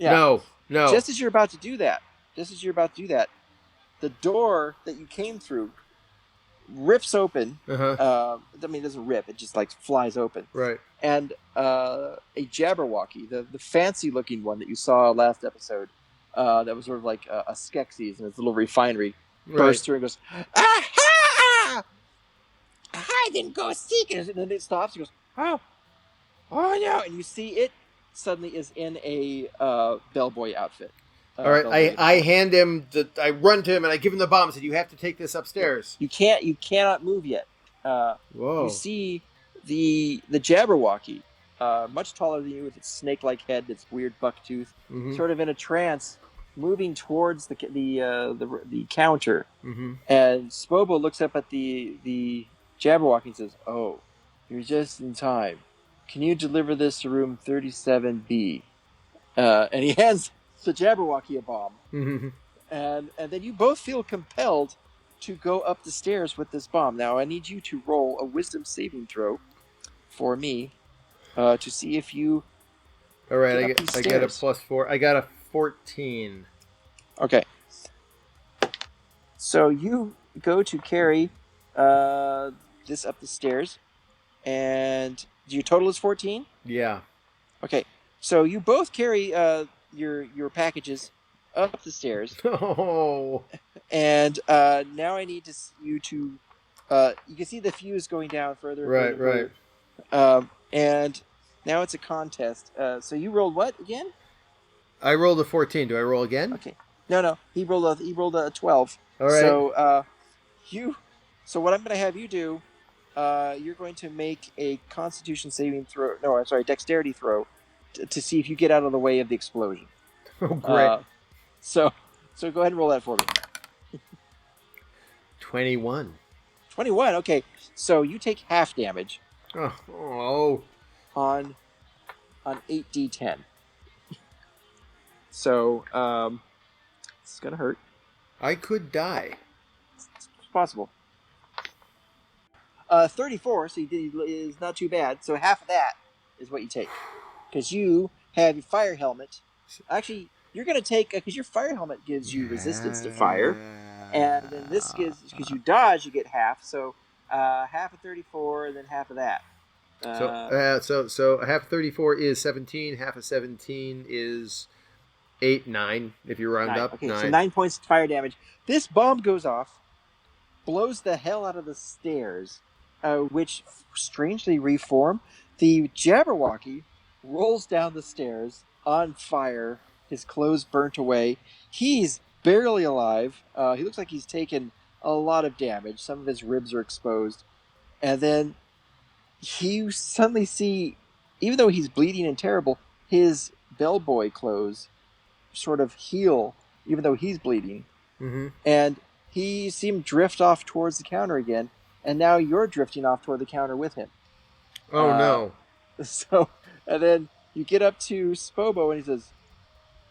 No. Just as you're about to do that, the door that you came through rips open. I mean, it doesn't rip; it just like flies open. Right. And a Jabberwocky, the fancy-looking one that you saw last episode, that was sort of like a Skeksis in its little refinery, bursts through and goes, "Aha! Hide and go seek it!" And then it stops. He goes, "Oh no!" And you see it suddenly is in a bellboy outfit. All right, I hand him I run to him and I give him the bomb. and said, "You have to take this upstairs." You cannot move yet. Whoa! You see the Jabberwocky, much taller than you, with its snake-like head, its weird buck tooth, sort of in a trance, moving towards the counter. And Spobo looks up at the Jabberwocky and says, "Oh, you're just in time. Can you deliver this to room 37B?" And he hands the Jabberwocky a bomb. And then you both feel compelled to go up the stairs with this bomb. Now, I need you to roll a wisdom saving throw for me to see if you... All right, I get a +4. I got a 14. Okay. So you go to carry this up the stairs, and your total is 14? Yeah. Okay. So you both carry your packages up the stairs. Oh. And now I need you to. You can see the fuse going down further and Right, further. right. And now it's a contest. So you rolled what again? I rolled a 14. Do I roll again? Okay. No. He rolled a 12. All right. So So what I'm going to have you do, you're going to make a Constitution saving throw. No, I'm sorry, Dexterity throw, to see if you get out of the way of the explosion. Oh, great. So go ahead and roll that for me. 21. 21. Okay. So you take half damage. Oh. On 8d10. So it's gonna hurt. I could die. It's possible. 34. So is not too bad. So half of that is what you take, because you have your fire helmet. Actually, you're gonna take because your fire helmet gives you resistance to fire, and then this gives, because you dodge, you get half. So half of 34, and then half of that. So half of 34 is 17. Half of 17 is 8, 9. If you round 9. up, okay, 9. So 9 points of fire damage. This bomb goes off, blows the hell out of the stairs, which strangely reform. The Jabberwocky rolls down the stairs on fire, his clothes burnt away. He's barely alive. He looks like he's taken a lot of damage. Some of his ribs are exposed. And then you suddenly see, even though he's bleeding and terrible, his bellboy clothes sort of heal, even though he's bleeding. Mm-hmm. And he see him drift off towards the counter again, and now you're drifting off toward the counter with him. Oh, no. So, and then you get up to Spobo, and he says,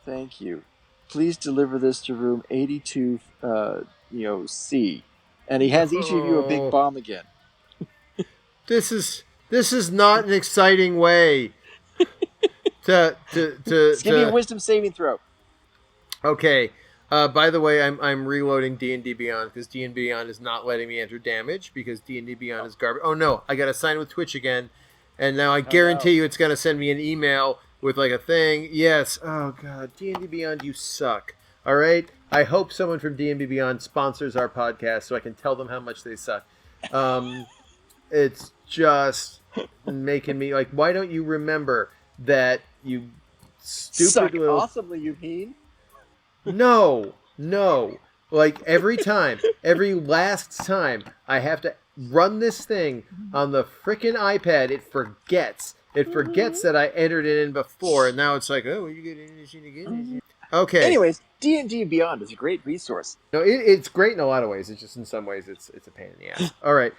"Thank you. Please deliver this to room 82, C." And he hands each of you a big bomb again. This is not an exciting way to Just give me a wisdom saving throw. Okay. By the way, I'm reloading D&D Beyond because D&D Beyond is not letting me enter damage because D&D Beyond is garbage. Oh no, I got to sign with Twitch again, and now I guarantee you it's going to send me an email with like a thing. Yes. Oh god, D&D Beyond, you suck. All right. I hope someone from D&D Beyond sponsors our podcast so I can tell them how much they suck. It's just making me like, why don't you remember that, you stupid Suck little... awesomely, you mean? No. Like every last time I have to run this thing on the frickin' iPad, it forgets. It forgets that I entered it in before, and now it's like, oh, you get in this again. Okay. Anyways, D&D Beyond is a great resource. No, it's great in a lot of ways. It's just in some ways it's a pain in the ass. All right.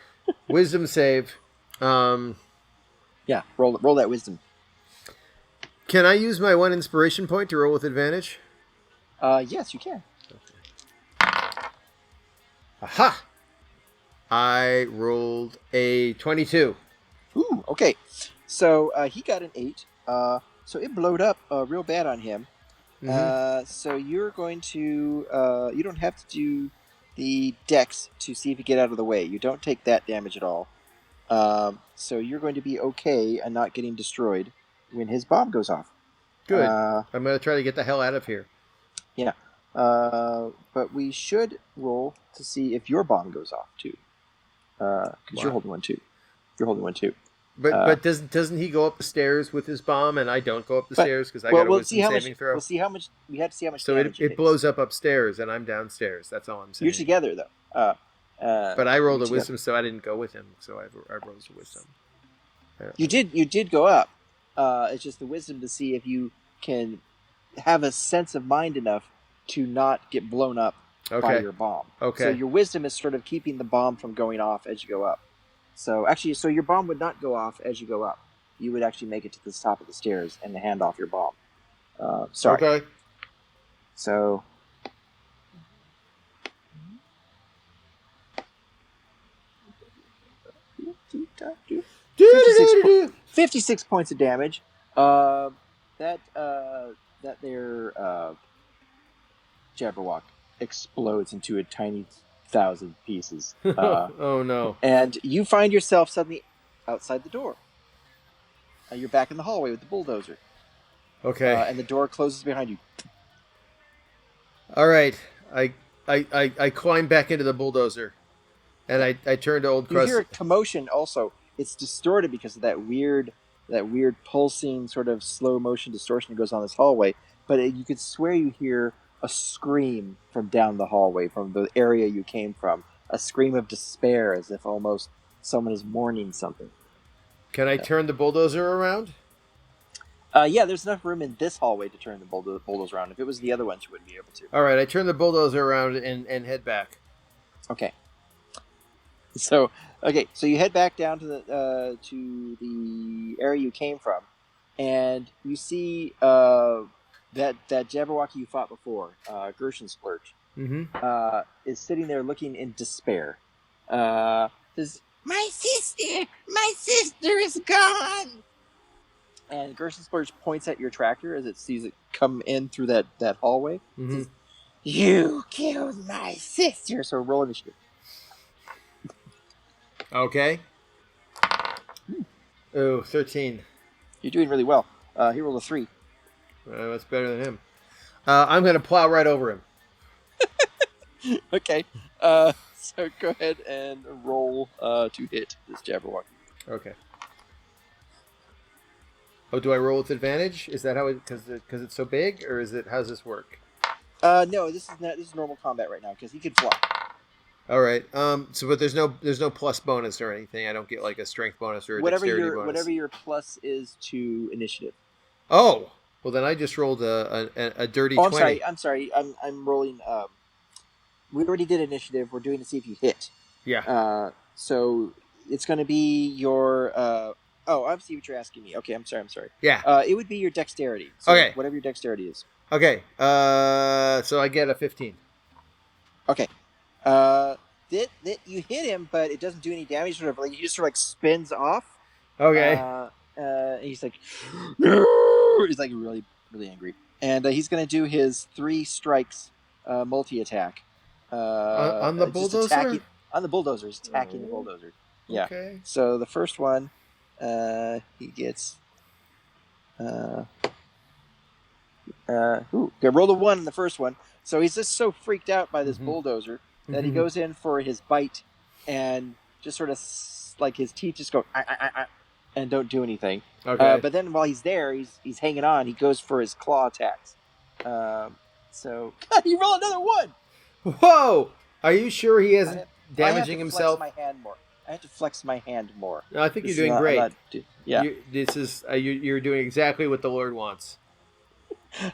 Wisdom save. Yeah, roll that wisdom. Can I use my 1 inspiration point to roll with advantage? Yes, you can. Aha! I rolled a 22. Ooh, okay. So he got an 8. So it blowed up real bad on him. Mm-hmm. So you're going to... you don't have to do the dex to see if you get out of the way. You don't take that damage at all. So you're going to be okay and not getting destroyed when his bomb goes off. Good. I'm going to try to get the hell out of here. Yeah. But we should roll to see if your bomb goes off, too. Because you're holding one, too. But doesn't he go up the stairs with his bomb, and I don't go up the stairs because I got a wisdom saving throw? We'll see how much. We have to see how much. So it blows up upstairs, and I'm downstairs. That's all I'm saying. You're together though. But I rolled a wisdom, so I didn't go with him. So I rolled a wisdom. You did go up. It's just the wisdom to see if you can have a sense of mind enough to not get blown up by your bomb. Okay. So your wisdom is sort of keeping the bomb from going off as you go up. So actually, your bomb would not go off as you go up. You would actually make it to the top of the stairs and hand off your bomb. Sorry. Okay. So. 56 points of damage. That their Jabberwock explodes into a tiny 1,000 pieces. Oh no! And you find yourself suddenly outside the door. You're back in the hallway with the bulldozer. Okay. And the door closes behind you. All right. I climb back into the bulldozer, and I turn to Old You Crust. hear a commotion also. It's distorted because of that weird pulsing sort of slow motion distortion that goes on this hallway. But you could swear you hear a scream from down the hallway, from the area you came from. A scream of despair, as if almost someone is mourning something. Can I turn the bulldozer around? Yeah, there's enough room in this hallway to turn the bulldozer around. If it was the other ones, you wouldn't be able to. All right. I turn the bulldozer around and head back. Okay. So you head back down to the area you came from, and you see that Jabberwocky you fought before, Gershon Splurge, is sitting there looking in despair. Says, my sister is gone. And Gershon Splurge points at your tractor as it sees it come in through that hallway. Says, you killed my sister. So roll initiative. Okay. Oh, 13. You're doing really well. He rolled a 3. That's better than him. I'm going to plow right over him. Okay. So go ahead and roll to hit this Jabberwocky. Okay. Oh, do I roll with advantage? Is that how it? Because it's so big, or is it? How's this work? No, this is normal combat right now because he can fly. All right. So, but there's no plus bonus or anything. I don't get like a strength bonus or a dexterity bonus. Whatever your plus is to initiative. Oh, well then I just rolled a dirty 20. I'm sorry. I'm rolling. We already did initiative. We're doing to see if you hit. Yeah. So it's going to be your. I see what you're asking me. Okay, I'm sorry. Yeah. It would be your dexterity. So okay. Whatever your dexterity is. Okay. So I get a 15. Okay. That you hit him, but it doesn't do any damage. He just sort of like spins off. Okay. He's like, no! He's like really, really angry, and he's gonna do his 3 strikes multi-attack. On the bulldozer. On the bulldozer, he's attacking the bulldozer. Yeah. Okay. So the first one, he gets. Roll a 1 in the first one. So he's just so freaked out by this bulldozer that he goes in for his bite and just sort of like his teeth just go and don't do anything. Okay. But then while he's there, he's hanging on. He goes for his claw attacks. So you roll another 1. Whoa! Are you sure he isn't damaging himself? I have to flex my hand more. No, I think you're doing great. Yeah. You're doing exactly what the Lord wants.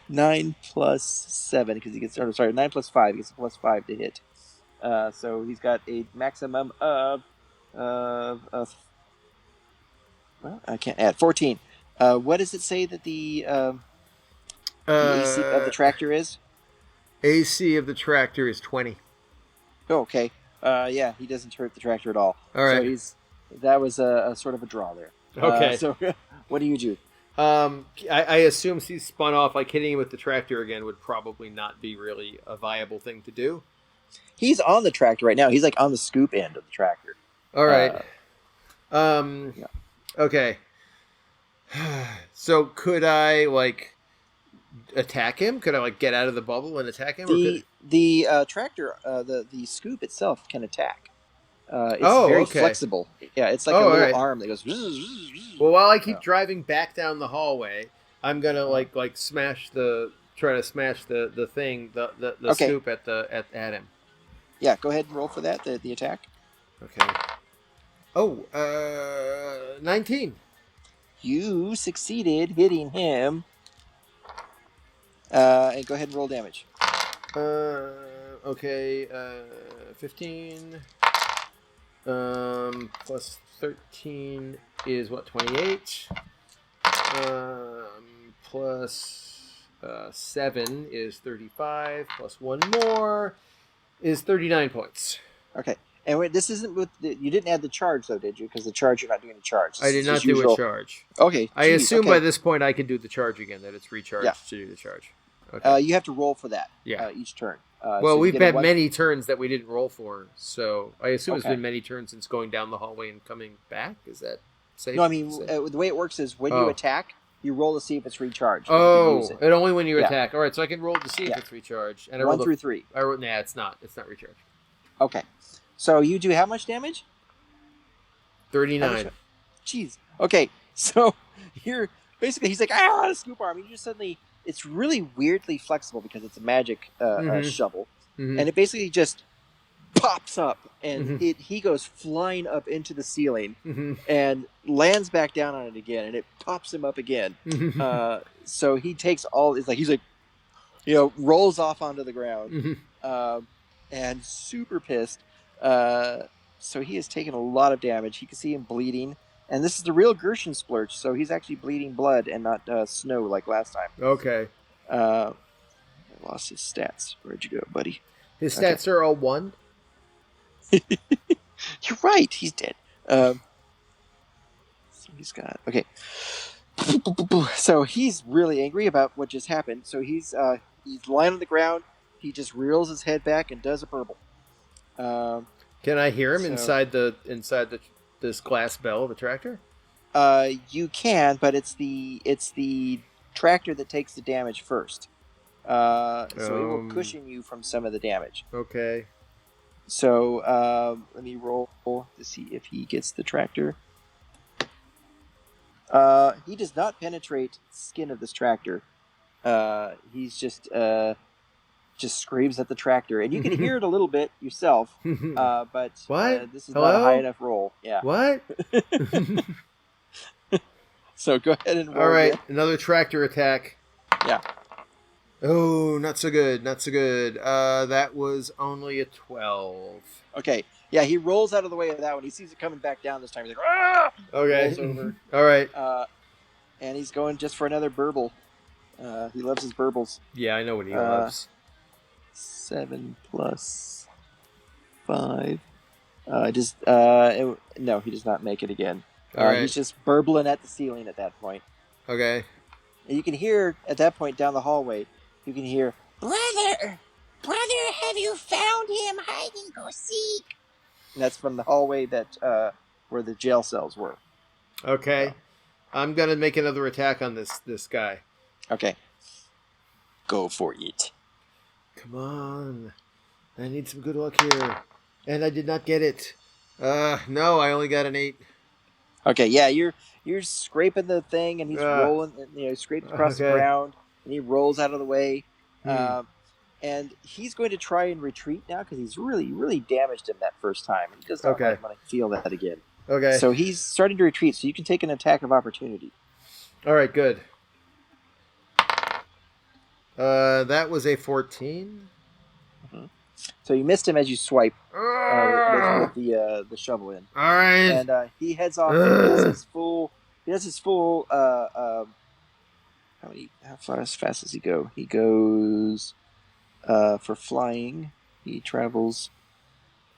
9 plus 7 because he gets. 9 plus 5. He gets a plus 5 to hit. So he's got a maximum of well, I can't add 14. What does it say that the AC of the tractor is? AC of the tractor is 20. Oh, okay. Yeah, he doesn't hurt the tractor at all. All right. So that was a sort of a draw there. Okay. So what do you do? I assume he's spun off. Like hitting him with the tractor again would probably not be really a viable thing to do. He's on the tractor right now. He's like on the scoop end of the tractor. All right. Yeah. Okay. So could I like attack him? Could I like get out of the bubble and attack him? The tractor, the scoop itself can attack. It's very flexible. Yeah, it's like a little arm that goes. Well, while I keep driving back down the hallway, I'm gonna like try to smash the thing, the scoop at him. Yeah, go ahead and roll for that, the attack. Okay. 19. You succeeded hitting him. And go ahead and roll damage. Okay. 15. Plus 13 is what? 28. Plus 7 is 35. Plus 1 more is 39 points. Okay. And wait, this isn't with you didn't add the charge though, did you? Because the charge you're not doing a charge. I did not do a charge. Okay. I assume by this point I can do the charge again. That it's recharged to do the charge. Okay. You have to roll for that. Yeah. Each turn. Well, we've had many turns that we didn't roll for, so I assume it's been many turns since going down the hallway and coming back. Is that safe? No, I mean the way it works is when you attack, you roll to see if it's recharged. You can use Oh, and only when you Yeah. attack. All right, so I can roll to see if it's recharged. And I 1 rolled through 3. Nah, it's not. It's not recharged. Okay. So you do how much damage? 39. Jeez. Okay. So you're basically, he's like, a scoop arm. You just suddenly, it's really weirdly flexible because it's a magic shovel. Mm-hmm. And it basically just pops up and Mm-hmm. he goes flying up into the ceiling Mm-hmm. and lands back down on it again, and it pops him up again. So he takes all, he's like, rolls off onto the ground, Mm-hmm. and super pissed. So he has taken a lot of damage. You can see him bleeding, and this is the real Gershon splurge. So he's actually bleeding blood and not snow like last time. Okay. I lost his stats. Where'd you go, buddy? His stats are all 1? You're right. He's dead. So he's got... Okay. So he's really angry about what just happened. So he's lying on the ground. He just reels his head back and does a burble. Can I hear him inside this glass bell of the tractor? You can, but it's the tractor that takes the damage first. So it will cushion you from some of the damage. Okay. So let me roll to see if he gets the tractor. He does not penetrate the skin of this tractor. He's just screams at the tractor, and you can hear it a little bit yourself. But what? This is not a high enough roll. Yeah. What? So go ahead and roll. All right, again. another tractor attack. Yeah. Oh, not so good. Not so good. That was only a 12. Okay. Yeah, he rolls out of the way of that one. He sees it coming back down this time. He's like, ah! Okay. Rolls over. All right. And he's going just for another burble. He loves his burbles. Yeah, I know what he loves. 7 plus 5. No, he does not make it again. All right. He's just burbling at the ceiling at that point. Okay. And you can hear, at that point down the hallway, you can hear, Brother, have you found him? Hide and go seek. And that's from the hallway that where the jail cells were. Okay. So. I'm going to make another attack on this guy. Okay. Go for it. Come on. I need some good luck here. And I did not get it. No, I only got an 8. Okay, yeah, you're scraping the thing, and he's rolling, scrapes across the ground, and he rolls out of the way. And he's going to try and retreat now because he's really, really damaged him that first time. He does not want to feel that again. Okay. So he's starting to retreat, so you can take an attack of opportunity. All right, good. That was a 14. Mm-hmm. So you missed him as you swipe with the shovel in. All right. And he heads off. He does his full. How far as fast does he go? He goes for flying. He travels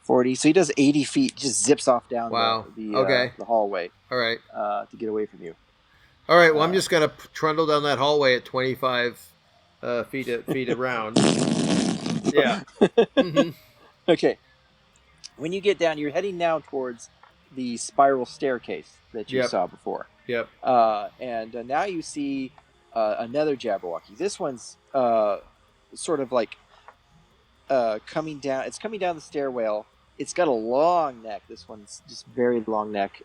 40. So he does 80 feet. Just zips off down the hallway. All right. To get away from you. All right. Well, I'm just gonna trundle down that hallway at 25 feet around. Yeah. Mm-hmm. Okay. When you get down, you're heading now towards the spiral staircase that you saw before. Yep. And now you see another Jabberwocky. This one's sort of like coming down. It's coming down the stairwell. It's got a long neck. This one's just very long neck.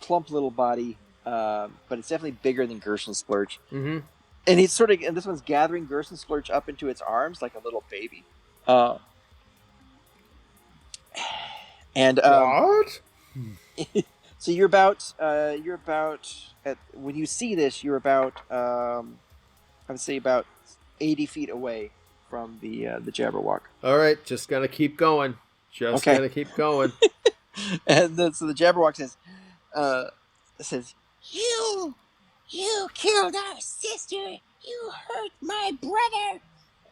Plump little body, but it's definitely bigger than Gershon Splurge. Mm-hmm. And this one's gathering Gershon Splurge up into its arms like a little baby. What? So you're about when you see this, you're about I would say about 80 feet away from the Jabberwock. All right, just gonna keep going. Gonna keep going. And so the Jabberwock says, You killed our sister. You hurt my brother.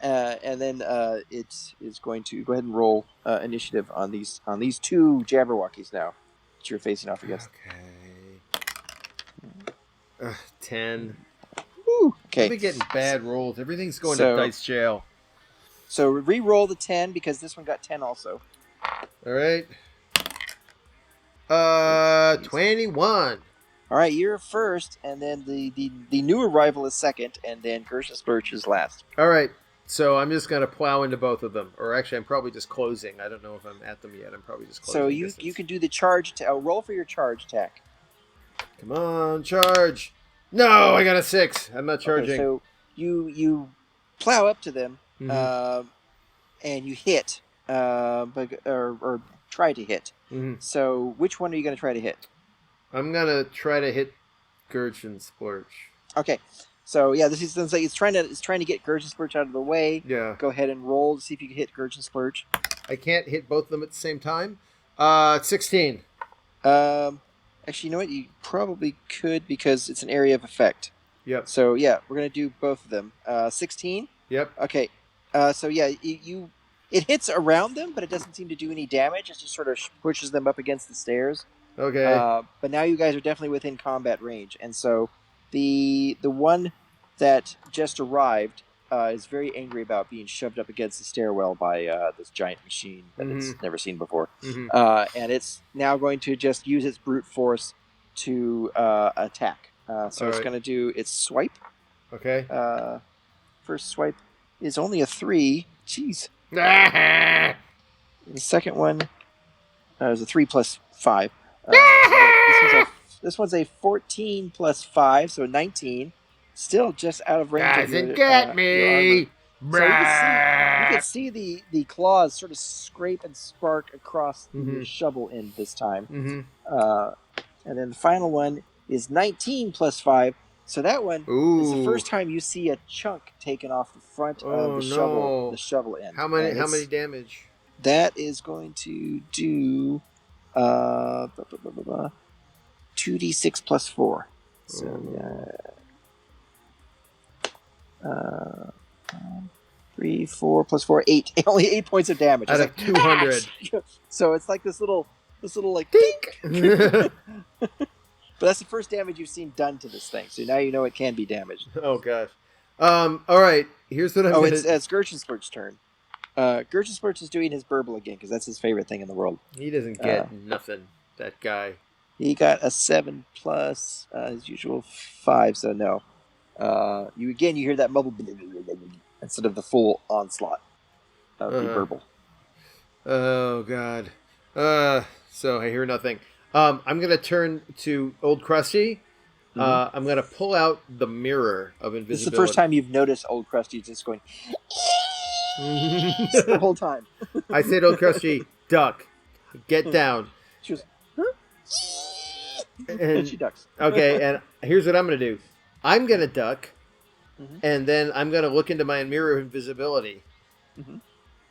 And then it is going to go ahead and roll initiative on these two Jabberwockies now that you're facing off against. Okay. 10. Woo. Okay. I've been getting bad rolls. Everything's going to dice jail. So re-roll the 10 because this one got 10 also. All right. 21. All right, you're first, and then the new arrival is second, and then Gershensplurch is last. All right. So I'm just going to plow into both of them. Or actually, I'm probably just closing. I don't know if I'm at them yet. I'm probably just closing. So you can do the charge. Roll for your charge attack. Come on, charge. No, I got a 6. I'm not charging. Okay, so you plow up to them, Mm-hmm. and you hit, or try to hit. Mm-hmm. So which one are you going to try to hit? I'm going to try to hit Gershensplurch. Okay. So yeah, this is like it's trying to get Gershensplurch out of the way. Yeah. Go ahead and roll to see if you can hit Gershensplurch. I can't hit both of them at the same time. 16. Actually, you know what? You probably could because it's an area of effect. Yep. So yeah, we're gonna do both of them. 16. Yep. Okay. So yeah, it hits around them, but it doesn't seem to do any damage. It just sort of pushes them up against the stairs. Okay. But now you guys are definitely within combat range, and so the one that just arrived is very angry about being shoved up against the stairwell by this giant machine that it's never seen before. Mm-hmm. And it's now going to just use its brute force to attack. So it's going to do its swipe. Okay. First swipe is only a 3. Jeez. The second one is a 3 plus 5. This one's a 14 plus 5, so 19. Still just out of range. Doesn't get me. So you can see the claws sort of scrape and spark across the shovel end this time. Mm-hmm. And then the final one is 19 plus 5. So that one is the first time you see a chunk taken off the front of the shovel end. How many damage? That is going to do 2d6 plus 4. So 3, 4 plus 4, 8. Only 8 points of damage. Out of 200. So it's like this little like dink. But that's the first damage you've seen done to this thing. So now you know it can be damaged. Oh gosh. All right. Here's what I'm. Oh, it's Gershensplurch's turn. Gershensplurch is doing his Burble again because that's his favorite thing in the world. He doesn't get nothing. That guy. He got a 7 plus his usual 5, so no. You hear that mumble instead of the full onslaught of the Burble. Oh god. So I hear nothing. I'm gonna turn to Old Krusty. I'm gonna pull out the mirror of invisibility. This is the first time you've noticed Old Krusty just going the whole time. I said, Old Krusty, duck, get down. She was, and she ducks. Okay, and here's what I'm gonna do. I'm gonna duck, and then I'm gonna look into my mirror of invisibility.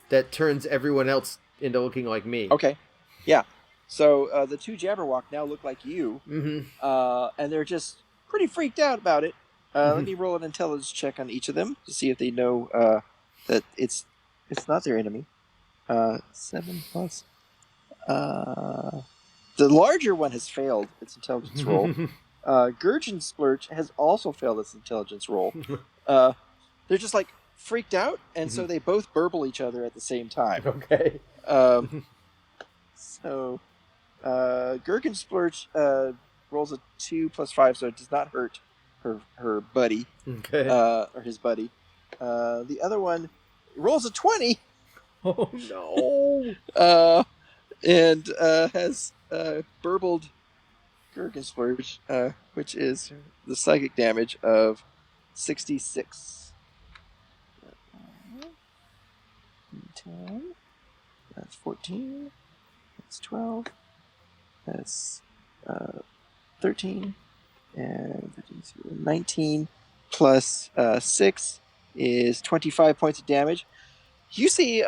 That turns everyone else into looking like me. Okay, yeah. So the two Jabberwock now look like you, and they're just pretty freaked out about it. Let me roll an intelligence check on each of them to see if they know that it's not their enemy. 7 plus. The larger one has failed its intelligence roll. Gershensplurch has also failed its intelligence roll. They're just like freaked out, and so they both burble each other at the same time. Okay. So Gershensplurch rolls a 2 plus 5, so it does not hurt her buddy. Okay. Or his buddy. The other one rolls a 20. Oh no. And has burbled Gershensplurch, which is the psychic damage of 66. 10. That's 14. That's 12. That's 13. And 19 plus 6 is 25 points of damage. You see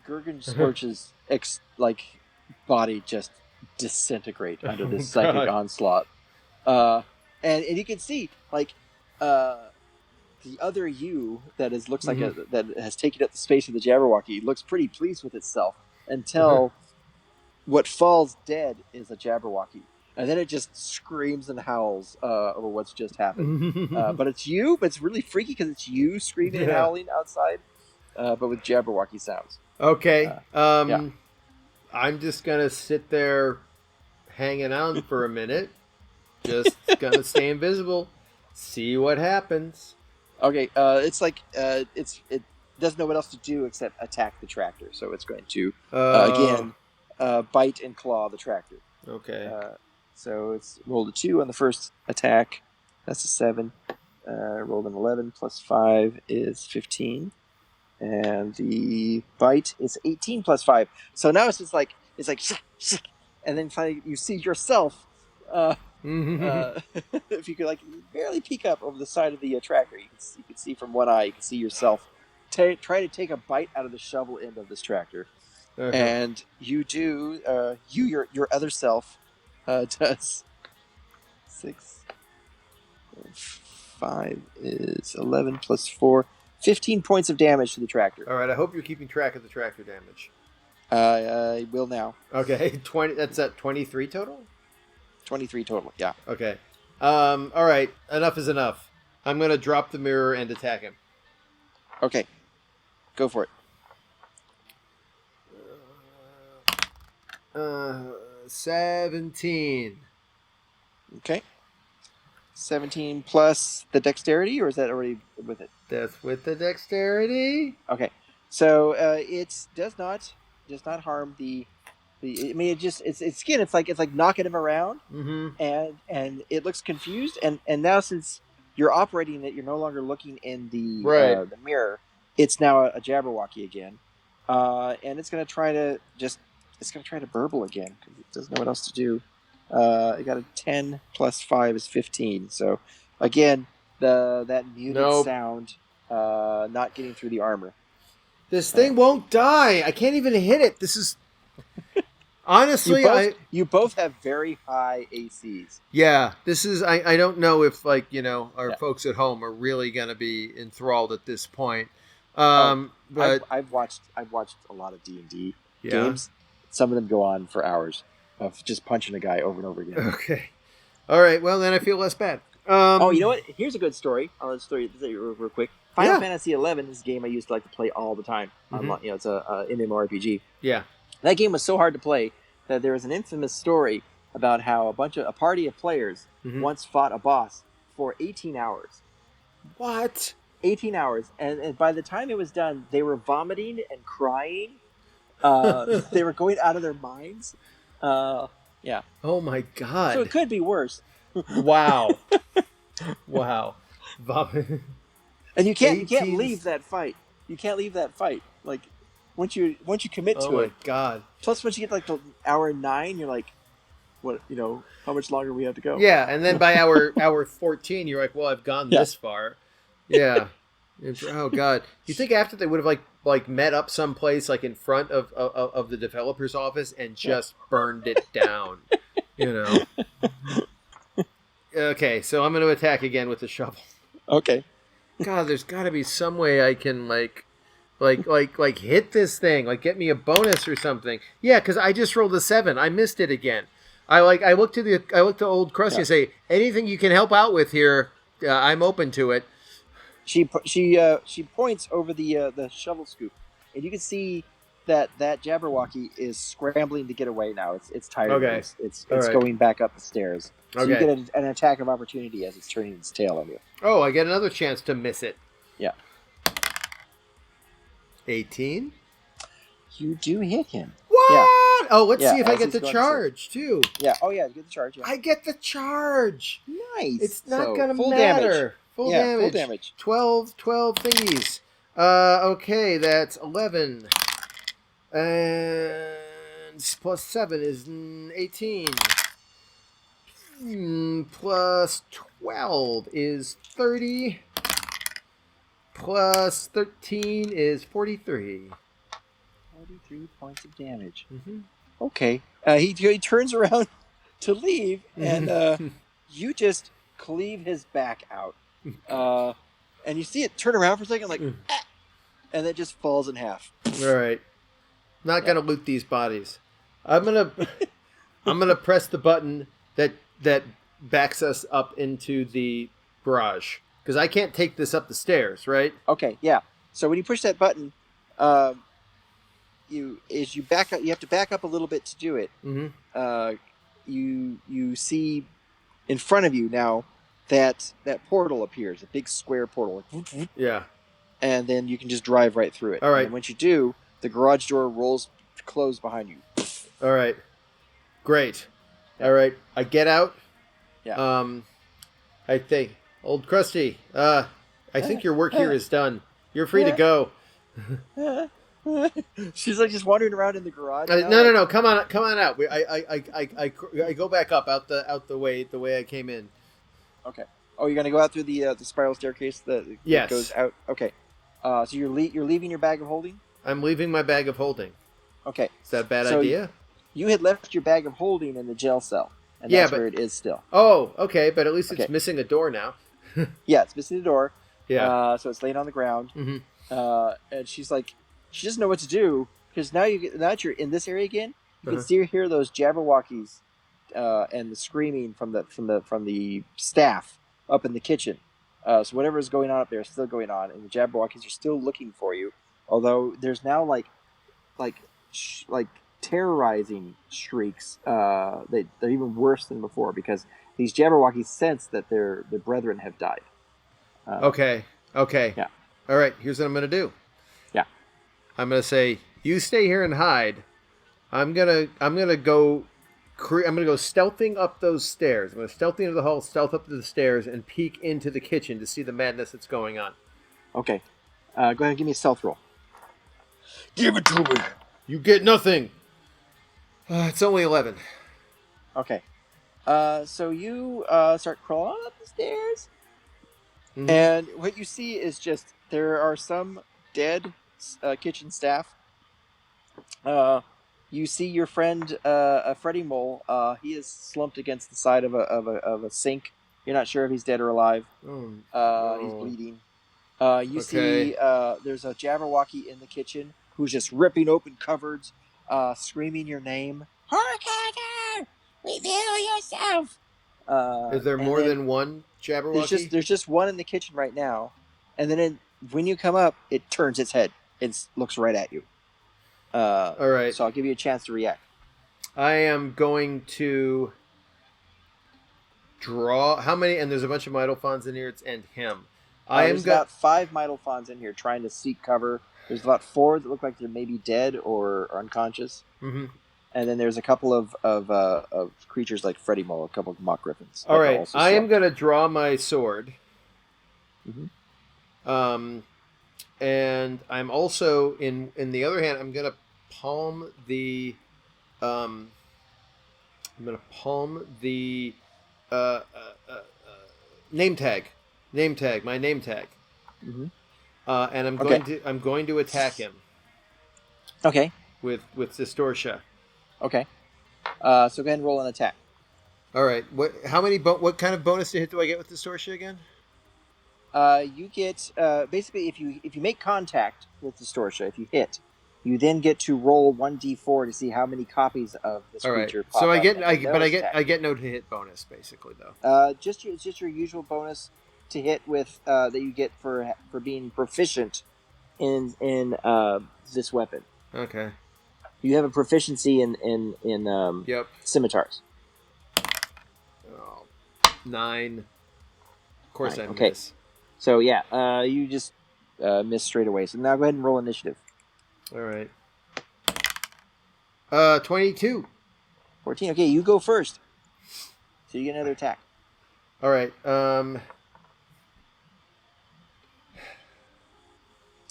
Gershensplurch's body just disintegrate under this psychic onslaught. And you can see the other you that looks like that has taken up the space of the Jabberwocky looks pretty pleased with itself until what falls dead is a Jabberwocky. And then it just screams and howls over what's just happened. But it's you, but it's really freaky because it's you screaming and howling outside, but with Jabberwocky sounds. Okay. I'm just going to sit there hanging on for a minute. just gonna stay invisible. See what happens. Okay, it's like it doesn't know what else to do except attack the tractor. So it's going to again bite and claw the tractor. Okay. So it's rolled a 2 on the first attack. That's a 7. Rolled an 11 plus 5 is 15, and the bite is 18 plus 5. So now it's just like and then finally you see yourself. If you could like barely peek up over the side of the tractor, you can see from one eye. You can see yourself try to take a bite out of the shovel end of this tractor, and you do. Your other self does 6. 5 is 11 plus 4, 15 points of damage to the tractor. All right. I hope you're keeping track of the tractor damage. I will now. Okay. 20. That's at 23 total. 23 total. Yeah. Okay. All right. Enough is enough. I'm gonna drop the mirror and attack him. Okay. Go for it. 17. Okay. 17 plus the dexterity, or is that already with it? That's with the dexterity. Okay. So it does not harm the. I mean, it's skin. It's like knocking him around, and it looks confused. And now since you're operating it, you're no longer looking in the mirror. It's now a Jabberwocky again, and it's gonna try to burble again because it doesn't know what else to do. I got a 10 plus 5 is 15. So again, that muted sound not getting through the armor. This thing won't die. I can't even hit it. This is honestly, you both have very high ACs. Yeah, this is. I don't know if our folks at home are really gonna be enthralled at this point. But I've watched a lot of D&D games. Some of them go on for hours of just punching a guy over and over again. Okay. All right. Well, then I feel less bad. You know what? Here's a good story. I'll just tell you real quick. Final Fantasy 11 is a game I used to like to play all the time. It's a MMORPG. Yeah. That game was so hard to play that there was an infamous story about how a party of players once fought a boss for 18 hours. What? 18 hours. And by the time it was done, they were vomiting and crying. They were going out of their minds. Yeah. Oh my God. So it could be worse. Wow. Wow. And you can't leave that fight. You can't leave that fight. Like once you commit to it. Oh my God. Plus, once you get like the hour 9, you're like, what? How much longer we have to go? Yeah, and then by hour 14, you're like, well, I've gone this far. Yeah. Oh God. You think after they would have like met up someplace like in front of the developer's office and just burned it down, Okay, so I'm going to attack again with the shovel. Okay. God, there's got to be some way I can like hit this thing, like get me a bonus or something. Yeah, because I just rolled a 7. I missed it again. I look to old Krusty and say, anything you can help out with here, I'm open to it. She points over the shovel scoop, and you can see that Jabberwocky is scrambling to get away now. It's tired. Okay. It's going back up the stairs. So you get an attack of opportunity as it's turning its tail on you. Oh, I get another chance to miss it. Yeah. 18. You do hit him. What? Yeah. Oh, let's see if I get the charge too. Yeah. Oh yeah, you get the charge. Yeah. I get the charge. Nice. It's not gonna full matter. Damage. Full damage. 12 thingies. Okay, that's 11. And plus 7 is 18. Plus 12 is 30. Plus 13 is 43. 43 points of damage. Mm-hmm. Okay. He turns around to leave, and you just cleave his back out. And you see it turn around for a second, like, and it just falls in half. All right. Not gonna loot these bodies. I'm gonna press the button that backs us up into the garage because I can't take this up the stairs, right? Okay, yeah. So when you push that button, you back up. You have to back up a little bit to do it. Mm-hmm. You see in front of you now, that portal appears, a big square portal. Yeah. And then you can just drive right through it. All right. And once you do, the garage door rolls closed behind you. All right. Great. Yeah. All right. I get out. Yeah. I think, old Krusty, I think your work here is done. You're free to go. She's like just wandering around in the garage. No. Come on out. I go back up out the way I came in. Okay. Oh, you're gonna go out through the spiral staircase that Yes. goes out. Okay. So you're leaving your bag of holding. I'm leaving my bag of holding. Okay. Is that a bad idea? You had left your bag of holding in the jail cell, and that's where it is still. Oh, okay, but at least it's missing a door now. Yeah, it's missing the door. Yeah. So it's laying on the ground. Mm-hmm. And she's like, she doesn't know what to do because now that you're in this area again, you can still hear those Jabberwockies and the screaming from the staff up in the kitchen. So whatever is going on up there is still going on, and the Jabberwockies are still looking for you. Although there's now like terrorizing shrieks. They're even worse than before because these Jabberwockies sense that their brethren have died. Okay. Yeah. All right. Here's what I'm gonna do. Yeah. I'm gonna say, you stay here and hide. I'm gonna go stealthing up those stairs. I'm gonna stealth into the hall, stealth up to the stairs, and peek into the kitchen to see the madness that's going on. Okay. Go ahead and give me a stealth roll. Give it to me. You get nothing. It's only 11. Okay. So you start crawling up the stairs, Mm-hmm. and what you see is just there are some dead kitchen staff. You see your friend Freddy Mole. He is slumped against the side of a sink. You're not sure if he's dead or alive. He's bleeding. You see there's a Jabberwocky in the kitchen who's just ripping open cupboards, screaming your name. Horkhauser! Reveal yourself! Is there more than one Jabberwocky? There's just one in the kitchen right now, and then when you come up, it turns its head and looks right at you. All right. So I'll give you a chance to react. I am going to draw how many? And there's a bunch of Mitophons in here. And him. There's about 5 Mitophons in here trying to seek cover. There's about 4 that look like they're maybe dead or unconscious. Mm-hmm. And then there's a couple of creatures like Freddy Mole, a couple of mock griffins. All right, I am going to draw my sword. Mm-hmm. And I'm also in the other hand, I'm going to palm the name tag, my name tag. Mm-hmm. And I'm going to attack him. Okay. With Distortia. Okay. So go ahead and roll an attack. All right. What kind of bonus to hit do I get with Distortia again? You get basically if you make contact with Distortia, if you hit, you then get to roll 1d4 to see how many copies of this creature. Pop So up. I get no to hit bonus basically though. Just your usual bonus to hit with that you get for being proficient in this weapon. Okay. You have a proficiency in scimitars. Oh, 9. Of course 9. I Okay. miss. So yeah, you just miss straight away. So now go ahead and roll initiative. All right. 22. 14. Okay, you go first. So you get another attack. All right.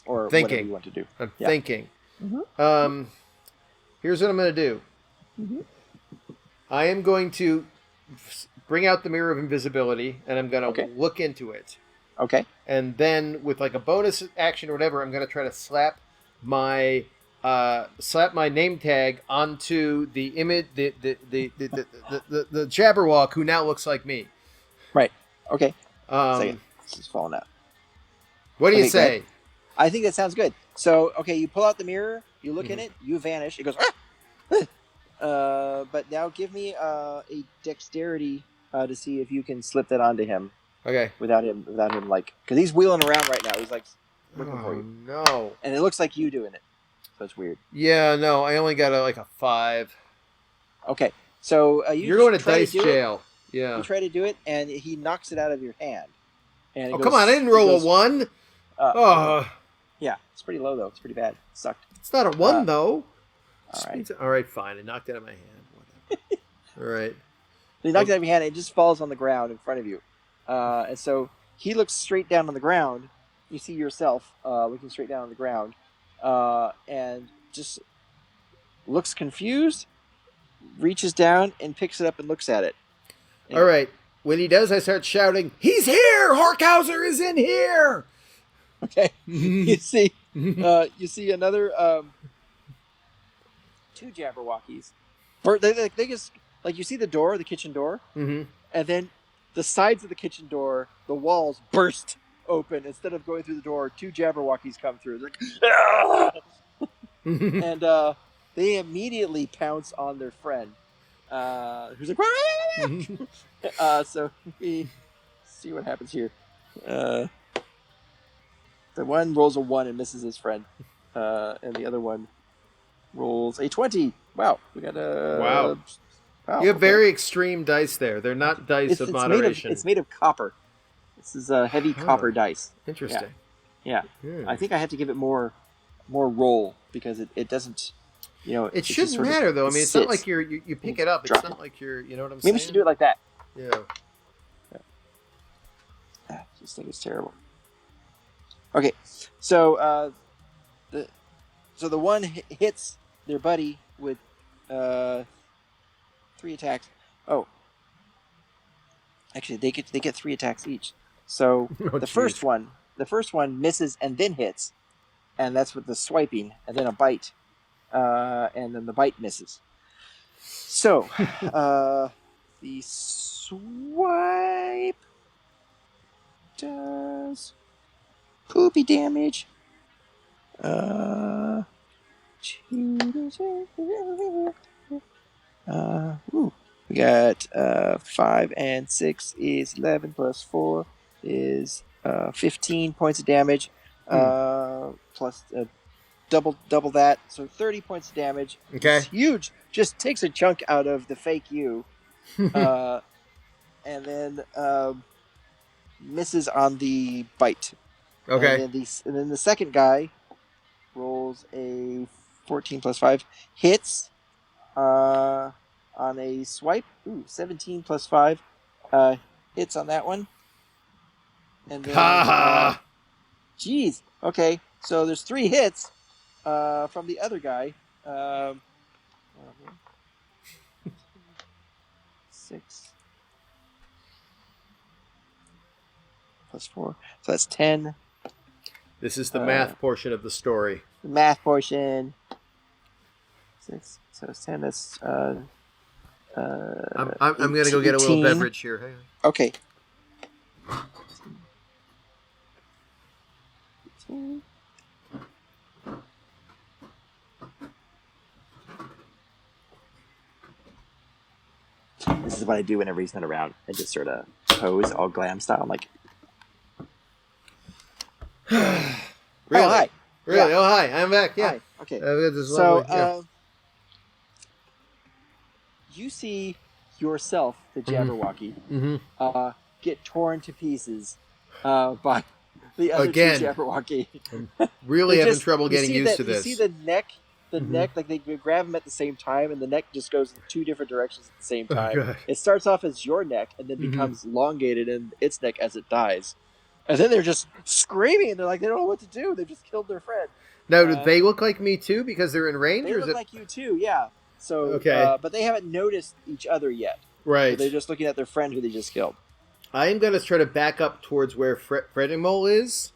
Or thinking. whatever you want to do. I'm thinking. Mm-hmm. Here's what I'm going to do. Mm-hmm. I am going to bring out the Mirror of Invisibility, and I'm going to look into it. Okay. And then, with like a bonus action or whatever, I'm going to try to slap my name tag onto the image, the Jabberwock, who now looks like me. Right. Okay. Second. This is falling out. What do you say? I think that sounds good. So, okay, you pull out the mirror, you look in it, you vanish. It goes, but now give me a dexterity to see if you can slip that onto him. Okay. Without him, like, because he's wheeling around right now. He's like looking for you. No. And it looks like you doing it. So it's weird. Yeah, no, I only got a 5. Okay, so you're going to dice jail. Yeah. You try to do it, and he knocks it out of your hand. And Oh, come on. I didn't roll a 1. Oh. Yeah, it's pretty low, though. It's pretty bad. It sucked. It's not a 1, though. All right. All right, fine. I knocked it out of my hand. All right. So you knocked it out of your hand, and it just falls on the ground in front of you. And so he looks straight down on the ground. You see yourself looking straight down on the ground, and just looks confused, reaches down, and picks it up and looks at it. All right. When he does, I start shouting, "He's here! Horkhauser is in here!" Okay. You see another 2 Jabberwockies. They just, like, you see the door, the kitchen door, Mm-hmm. and then the sides of the kitchen door, the walls burst open. Instead of going through the door, 2 Jabberwockies come through. They're like, "Ah!" And they immediately pounce on their friend, who's like, so we see what happens here. The one rolls a 1 and misses his friend, and the other one rolls a 20. Wow, we got a wow. You have very extreme dice there. They're not dice of moderation. It's made of copper. This is a heavy copper dice. Interesting. Yeah. I think I have to give it more roll because it doesn't. It shouldn't matter though. I mean, it's not like you pick it up. It's not like you're. You know what I'm saying? Maybe we should do it like that. Yeah. I just think it's terrible. Okay, so the one hits their buddy with 3 attacks. Oh, actually, they get 3 attacks each. So the first one misses and then hits, and that's with the swiping, and then a bite, and then the bite misses. So the swipe does poopy damage. We got 5 and 6 is 11 plus 4 is 15 points of damage. Plus double that, so 30 points of damage. Okay. It's huge. Just takes a chunk out of the fake you, and then misses on the bite. Okay. And then the second guy rolls a 14 plus 5, hits on a swipe. 17 plus 5 hits on that one. And then, geez. Okay, so there's 3 hits from the other guy. 6 plus 4, so that's 10. This is the math portion of the story. The math portion. 6, so it's 10. That's I'm gonna go get a little beverage here. Hang on. Okay. This is what I do whenever he's not around. I just sort of pose all glam style. I'm like, Really? Oh, hi. Really? Yeah. Oh, hi. I'm back. Yeah. Hi. Okay. So, you see yourself, the Jabberwocky, get torn to pieces by the other 2 Jabberwocky. Really having trouble getting used to this. You see the neck, like they grab them at the same time, and the neck just goes in 2 different directions at the same time. God. It starts off as your neck, and then becomes elongated in its neck as it dies. And then they're just screaming, and they're like, they don't know what to do. They've just killed their friend. Now, do they look like me too because they're in range? They look like you too, yeah. So, okay. But they haven't noticed each other yet. Right. So they're just looking at their friend who they just killed. I am going to try to back up towards where Fredimol is,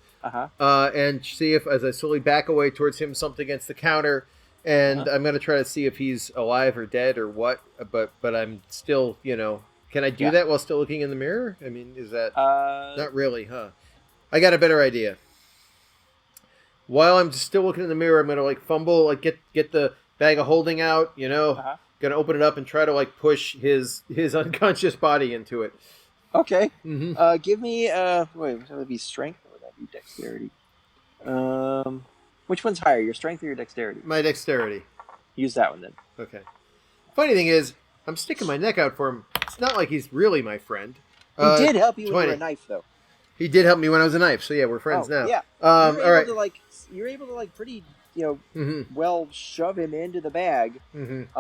and see if, as I slowly back away towards him, something against the counter, and I'm going to try to see if he's alive or dead or what. But I'm still, can I do that while still looking in the mirror? I mean, is that not really, huh? I got a better idea. While I'm still looking in the mirror, I'm going to fumble, get the bag of holding out, Going to open it up and try to push his unconscious body into it. Okay. Give me would that be strength or would that be dexterity? Which one's higher, your strength or your dexterity? My dexterity. Use that one then. Okay. Funny thing is, I'm sticking my neck out for him It's not like he's really my friend. He did help you 20. with a knife, though. He did help me when I was a knife, so yeah, we're friends now. Yeah. All right. You're able to pretty, Mm-hmm. well shove him into the bag, Mm-hmm.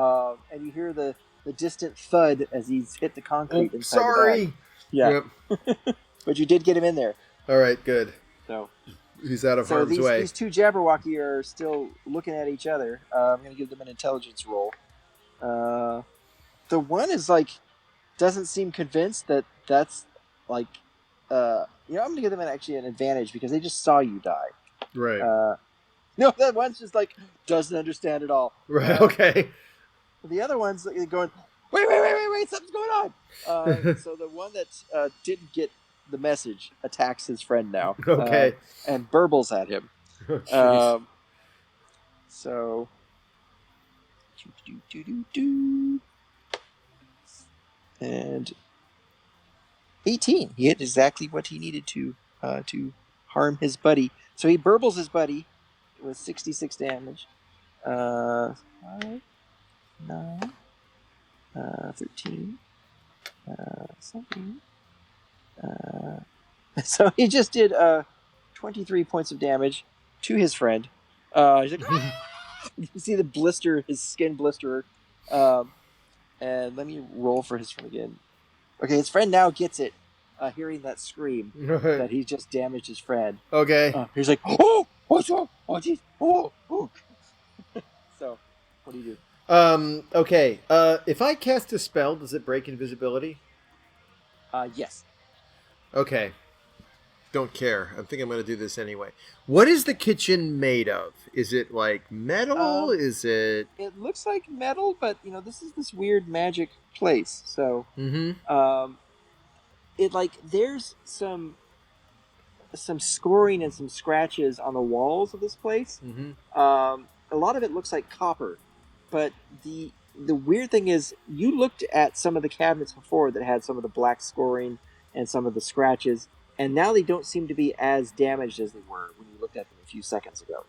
and you hear the distant thud as he's hit the concrete inside the Sorry. bag. Yeah. Yep. But you did get him in there. All right, good. So he's out of harm's way. These two Jabberwocky are still looking at each other. I'm going to give them an intelligence roll. The one is doesn't seem convinced that's I'm going to give them an advantage because they just saw you die. Right. No, that one's just doesn't understand at all. Right. Okay. The other one's going, wait, something's going on. So the one that didn't get the message attacks his friend now. Okay. And burbles at him. Oh, So. And 18. He hit exactly what he needed to harm his buddy. So he burbles his buddy with 66 damage. 5, 9, 13, 17. So he just did 23 points of damage to his friend. He's like, "Ah!" You see the blister, his skin blister. And let me roll for his friend again. Okay, his friend now gets it, hearing that scream that he just damaged his friend. Okay. He's like, oh, what's wrong? Oh, geez. Oh. So, what do you do? Okay. If I cast a spell, does it break invisibility? Yes. Okay. Don't care. I think I'm going to do this anyway. What is the kitchen made of? Is it metal? Is it? It looks like metal, but this is this weird magic place. So, there's some scoring and some scratches on the walls of this place. Mm-hmm. A lot of it looks like copper, but the weird thing is, you looked at some of the cabinets before that had some of the black scoring and some of the scratches, and now they don't seem to be as damaged as they were when you looked at them a few seconds ago.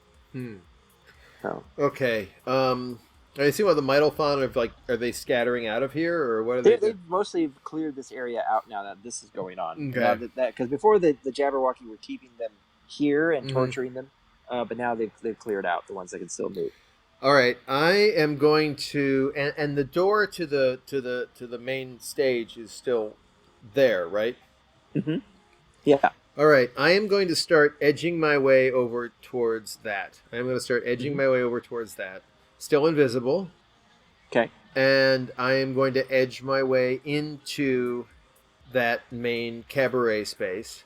So. Okay. I see what the Mitophon are they scattering out of here, or what are they? They've mostly cleared this area out now that this is going on. Okay. Because before the Jabberwocky were keeping them here and torturing them, but now they've cleared out the ones that can still move. All right, I am going to, and the door to the main stage is still there, right? Mm-hmm. Yeah. All right, I am going to start edging my way over towards that. I'm going to start edging my way over towards that. Still invisible. Okay. And I am going to edge my way into that main cabaret space.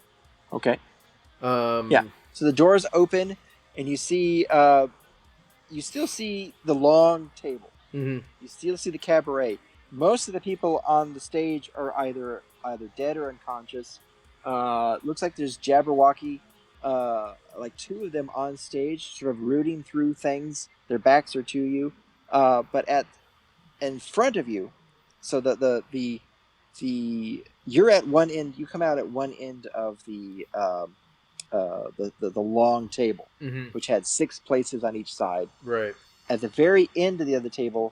Okay. So the doors open, and you see, you still see the long table. Mm-hmm. You still see the cabaret. Most of the people on the stage are either dead or unconscious. Looks like there's Jabberwocky, two of them on stage, sort of rooting through things. Their backs are to you, but in front of you, so the you're at one end. You come out at one end of the long table, which had 6 places on each side. Right. At the very end of the other table,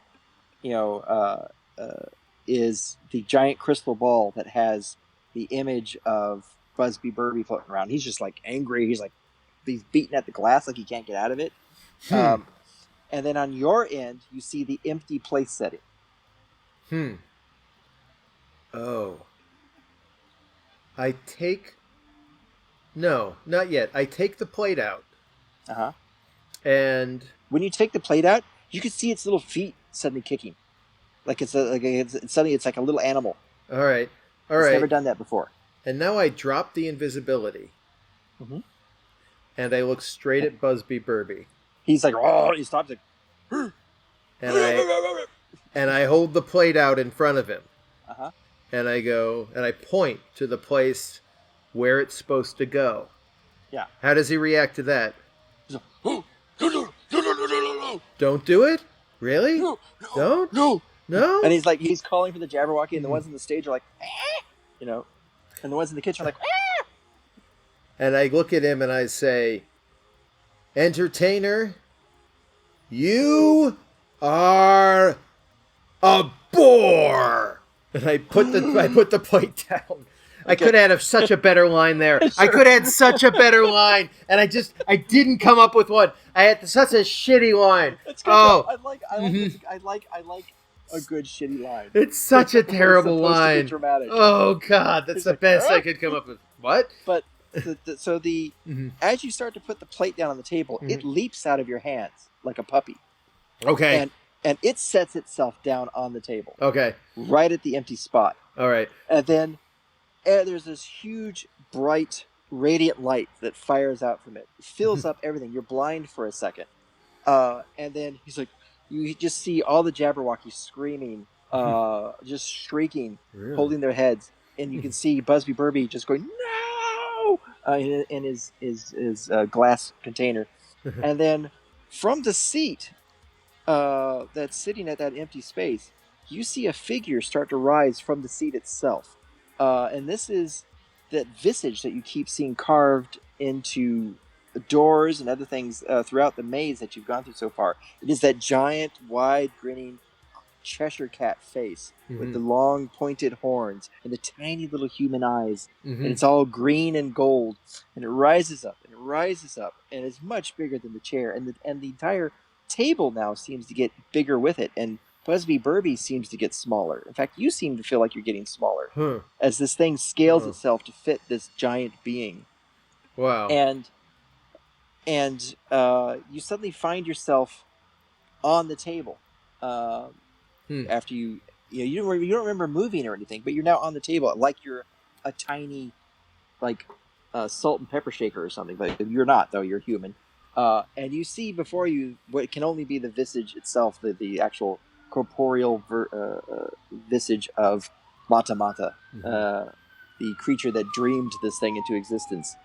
is the giant crystal ball that has the image of Busby Burbi floating around. He's just angry. He's beating at the glass like he can't get out of it. And then on your end, you see the empty place setting. Oh. No, not yet. I take the plate out. And when you take the plate out, you can see its little feet suddenly kicking, it's suddenly it's like a little animal. All right. It's never done that before. And now I drop the invisibility, and I look straight at Busby Burbi. He's like, oh! He stops. And I hold the plate out in front of him. And I go, and I point to the place where it's supposed to go. Yeah. How does he react to that? He's like, no. Don't do it? Really? No. Don't? No. No? And he's calling for the Jabberwocky, and the ones on the stage are like, and the ones in the kitchen are like, And I look at him and I say, entertainer, you are a bore. And I put the plate down. I Okay. could have such a better line there. Sure. I could have had such a better line, and I didn't come up with one. I had such a shitty line. It's good. Oh, I like a good shitty line. it's such a terrible supposed to be line. dramatic. Oh God, that's It's the like, best "Ah!" I could come up with. What? But so Mhm. as you start to put the plate down on the table, it leaps out of your hands like a puppy, Okay. and it sets itself down on the table, Okay. right at the empty spot. All right. And then there's this huge, bright, radiant light that fires out from it. It fills up everything. You're blind for a second. And then he's like, you just see all the Jabberwockies screaming, just shrieking, Really? holding their heads. And you can see Busby Burbi just going, no! In his glass container. And then from the seat that's sitting at that empty space, you see a figure start to rise from the seat itself. And this is that visage that you keep seeing carved into doors and other things throughout the maze that you've gone through so far. It is that giant, wide, grinning Cheshire cat face with the long, pointed horns and the tiny little human eyes. And it's all green and gold. And it rises up and it rises up and it's much bigger than the chair. And the entire table now seems to get bigger with it. And Busby Burbi seems to get smaller. In fact, you seem to feel like you're getting smaller as this thing scales itself to fit this giant being. Wow. And you suddenly find yourself on the table after you don't remember moving or anything, but you're now on the table like you're a tiny salt and pepper shaker or something. But you're not, though. You're human. And you see before you what can only be the visage itself, the actual corporeal visage of Mata Mata, the creature that dreamed this thing into existence.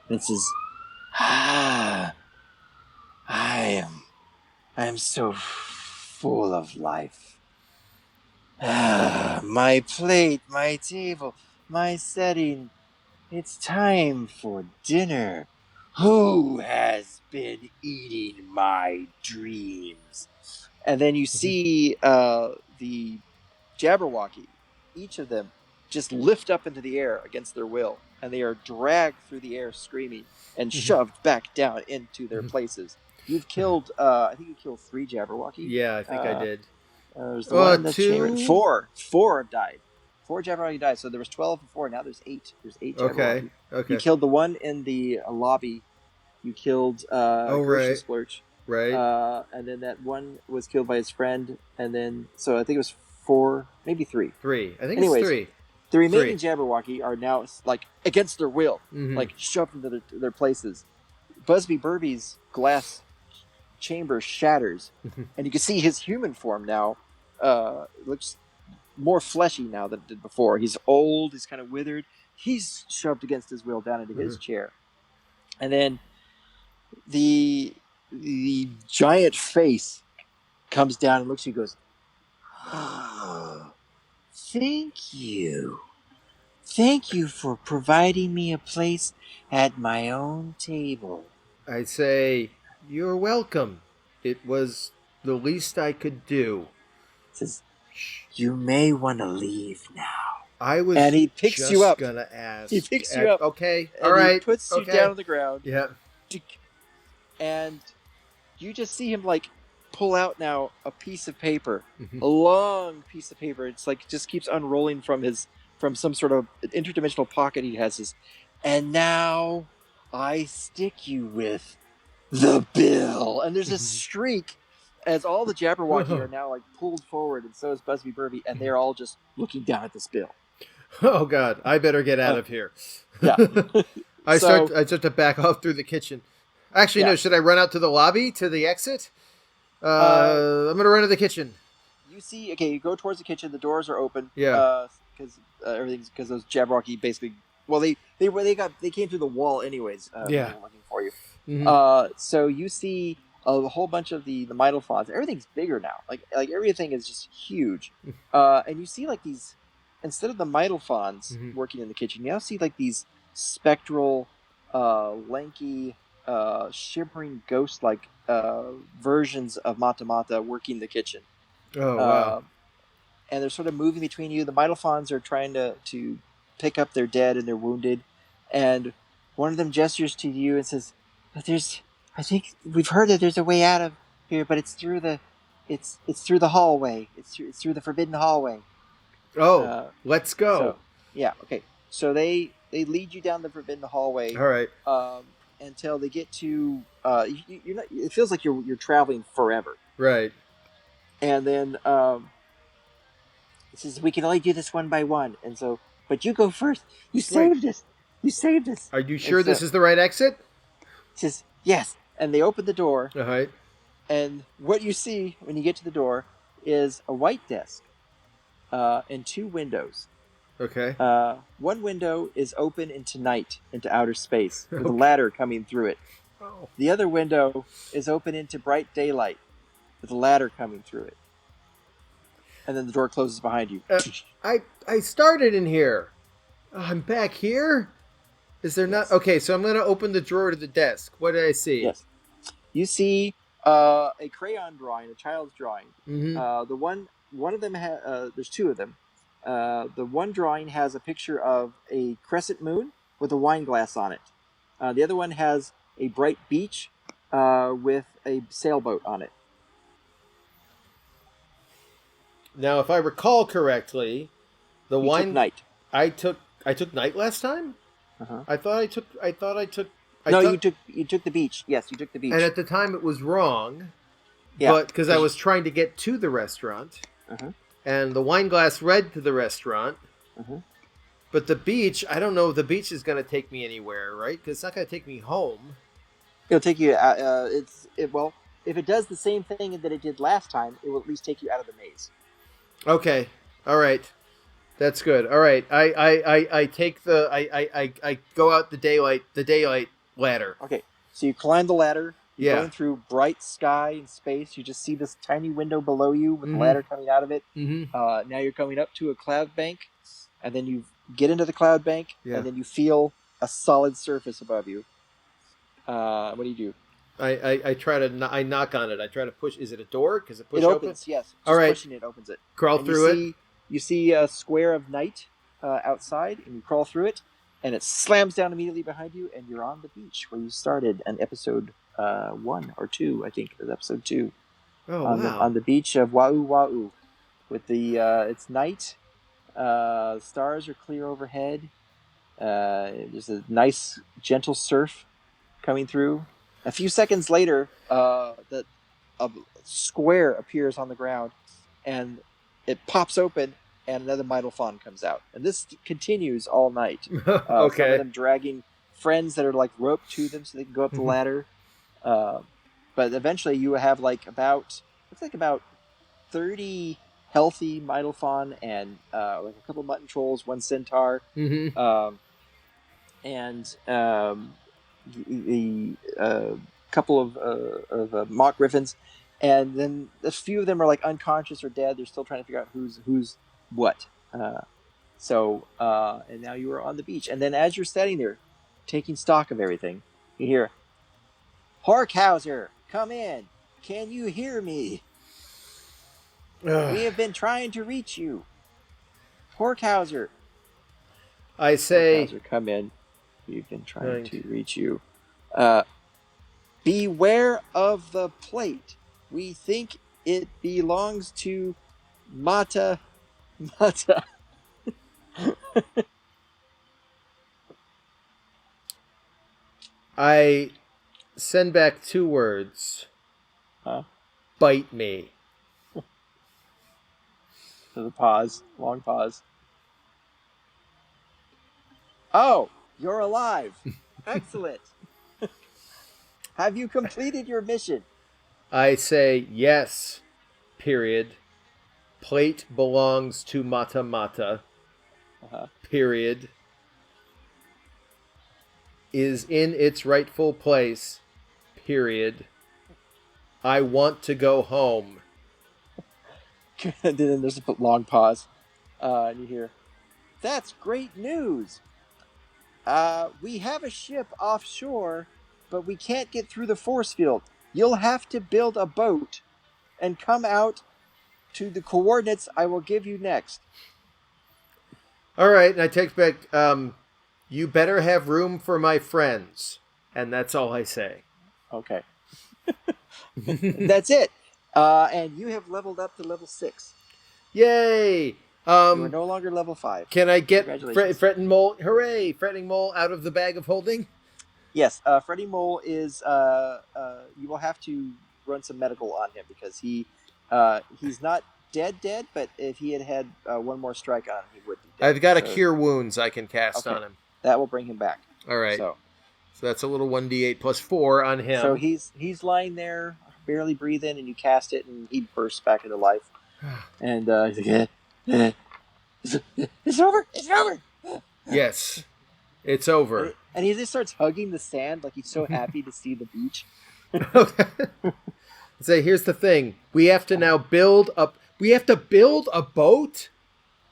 And it says, I am so full of life. My plate, my table, my setting. It's time for dinner. Who has been eating my dreams? And then you see the Jabberwocky, each of them, just lift up into the air against their will, and they are dragged through the air screaming and shoved back down into their places. You've killed, I think you killed 3 Jabberwocky. Yeah, I think I did. There's the one in the 2? chamber. 4 have died. 4 Jabberwocky died. So there was 12 before. Now there's 8. There's 8 Jabberwocky. Okay. You killed the one in the lobby. You killed Gershon Splurch. Right. And then that one was killed by his friend. And then, so I think it was 4, maybe 3. 3. I think Anyways, it's 3. The remaining Jabberwocky are now against their will, shoved into their places. Busby Burbi's glass chamber shatters, and you can see his human form now looks more fleshy now than it did before. He's old, he's kind of withered. He's shoved against his will down into his chair. And then the giant face comes down and looks at you and goes, oh, thank you. Thank you for providing me a place at my own table. I say, you're welcome. It was the least I could do. Says, you may want to leave now. I was and he picks just you up. Gonna ask. He picks you up. Okay. And all right. He puts you down on the ground. Yeah. And you just see him pull out now a piece of paper, a long piece of paper. It's just keeps unrolling from some sort of interdimensional pocket he has. And now I stick you with the bill. And there's this shriek as all the Jabberwocky are now pulled forward, and so is Busby Burbi, and they're all just looking down at this bill. Oh God, I better get out of here. Yeah. I start to back off through the kitchen. Actually, no. Should I run out to the lobby, to the exit? I'm gonna run to the kitchen. You see, you go towards the kitchen. The doors are open. Yeah. Because those Jabberwocky basically, well, they came through the wall anyways. Yeah. Looking for you. So you see a whole bunch of the Mitophons. Everything's bigger now. Like everything is just huge. And you see these, instead of the Mitophons working in the kitchen, you now see these spectral, lanky, shimmering ghost-like versions of Mata Mata working the kitchen. Oh wow! and they're sort of moving between you. The Mitophons are trying to pick up their dead and their wounded, and one of them gestures to you and says, "But I think we've heard that there's a way out of here, but it's through the hallway. It's through the forbidden hallway." Let's go. So, yeah, okay. So they lead you down the forbidden hallway. All right. Until they get to you're not. It feels like you're traveling forever. Right. And then it says we can only do this one by one, and so but you go first. You saved us. You saved us. Are you sure this is the right exit? It says yes, and they open the door. All right. And what you see when you get to the door is a white desk and two windows. Okay. One window is open into night, into outer space, with a ladder coming through it. Oh. The other window is open into bright daylight, with a ladder coming through it. And then the door closes behind you. I started in here. I'm back here? Is there not... Okay, so I'm going to open the drawer to the desk. What did I see? Yes. You see a crayon drawing, a child's drawing. Mm-hmm. The one of them there's two of them. The one drawing has a picture of a crescent moon with a wine glass on it. The other one has a bright beach with a sailboat on it. Now, if I recall correctly, the wine... Took night. I took night last time? Uh-huh. I thought I took... You took the beach. Yes, you took the beach. And at the time it was wrong. Yeah. But because I was trying to get to the restaurant. Uh-huh. And the wine glass led to the restaurant. Uh-huh. But the beach, I don't know if the beach is going to take me anywhere, right? Because it's not going to take me home. It'll take you... well, if it does the same thing that it did last time, it will at least take you out of the maze. Okay. All right. That's good. All right. I take the... I go out the daylight ladder. Okay. So you climb the ladder. You're Yeah. going through bright sky and space. You just see this tiny window below you with the ladder coming out of it. Mm-hmm. Now you're coming up to a cloud bank, and then you get into the cloud bank, and then you feel a solid surface above you. What do you do? I try to... I knock on it. I try to push... Is it a door? Because it push It opens, open? yes. Just All right. pushing it opens it. Crawl And through it. You see a square of night outside, and you crawl through it, and it slams down immediately behind you, and you're on the beach where you started in episode 1 or 2, I think. It was episode 2. Oh, wow. On the beach of Wa'u Wa'u. With the, it's night. Stars are clear overhead. There's a nice, gentle surf coming through. A few seconds later, a square appears on the ground, and it pops open, and another Mitophon comes out. And this continues all night. Okay. Some of them dragging friends that are like roped to them so they can go up the ladder. But eventually you have about 30 healthy Mitophon and like a couple mutton trolls, one centaur, and the couple of mock griffins, and then a few of them are like unconscious or dead. They're still trying to figure out who's what. And now you are on the beach, and then as you're standing there, taking stock of everything, you hear, "Horkhauser, come in. Can you hear me? We have been trying to reach you. Horkhauser." I say... Horkhauser, come in. We've been trying to reach you. Beware of the plate. We think it belongs to Mata. I send back 2 words. Huh? Bite me. There's a pause. Long pause. Oh, you're alive. Excellent. Have you completed your mission? I say yes, period. Plate belongs to Mata Mata, period. Is in its rightful place, period. I want to go home. And then there's a long pause. And you hear, "That's great news. We have a ship offshore, but we can't get through the force field. You'll have to build a boat and come out to the coordinates I will give you next. All right, and I take back, you better have room for my friends. And that's all I say. Okay. That's it. And you have leveled up to level 6. Yay! You are no longer level 5. Can I get Congratulations. Mole? Hooray! Fretting Mole out of the bag of holding? Yes, Freddy Mole is. You will have to run some medical on him because he's not dead, but if he had one more strike on him, he would be dead. I've got a Cure Wounds I can cast on him. That will bring him back. All right. So that's a little 1d8 plus 4 on him. So he's lying there, barely breathing, and you cast it, and he bursts back into life. And he's like, it's over! It's over! Yes. It's over. And he just starts hugging the sand like he's so happy to see the beach. Say, here's the thing. We have to now build up. We have to build a boat?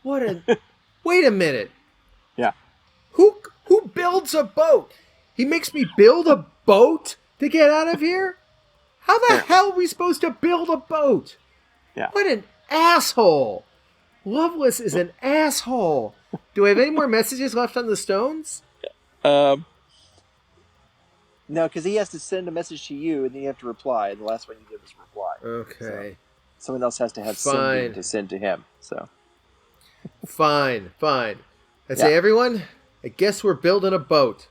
Wait a minute. Yeah. Who builds a boat? He makes me build a boat to get out of here? How the hell are we supposed to build a boat? Yeah. What an asshole. Loveless is an asshole. Do I have any more messages left on the stones? No, because he has to send a message to you, and then you have to reply, and the last one you give is reply. Okay. So someone else has to have something to send to him. So. Fine. I'd say, everyone, I guess we're building a boat.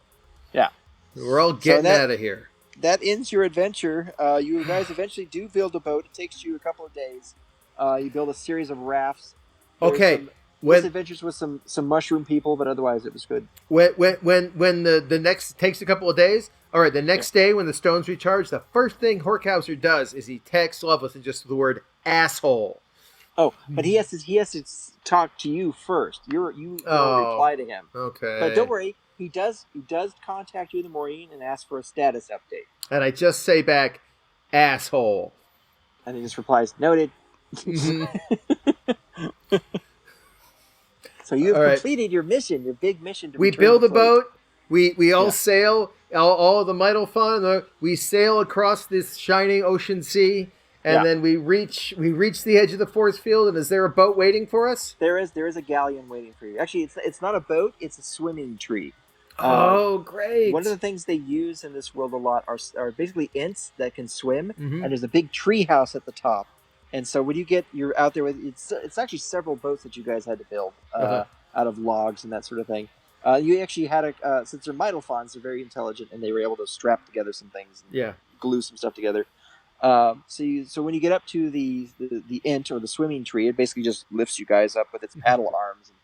Yeah. We're all getting out of here. That ends your adventure. You guys eventually do build a boat. It takes you a couple of days. You build a series of rafts. This adventure's with some mushroom people, but otherwise it was good. When the next takes a couple of days, all right, the next day when the stones recharge, the first thing Horkhauser does is he texts Loveless and just the word asshole. Oh, but he has to talk to you first. You reply to him. Okay. But don't worry, he does contact you in the morning and ask for a status update. And I just say back, asshole. And he just replies, noted. So you have completed your mission, your big mission. We build a boat. We all sail. All of the Mytolfon. We sail across this shining ocean sea, and then we reach the edge of the force field. And is there a boat waiting for us? There is a galleon waiting for you. Actually, it's not a boat. It's a swimming tree. Oh, great! One of the things they use in this world a lot are basically ints that can swim, and there's a big tree house at the top. And so when you're out there with it's actually several boats that you guys had to build out of logs and that sort of thing. You actually had since they're Mytolfons, they're very intelligent, and they were able to strap together some things and glue some stuff together. So when you get up to the int or the swimming tree, it basically just lifts you guys up with its paddle arms and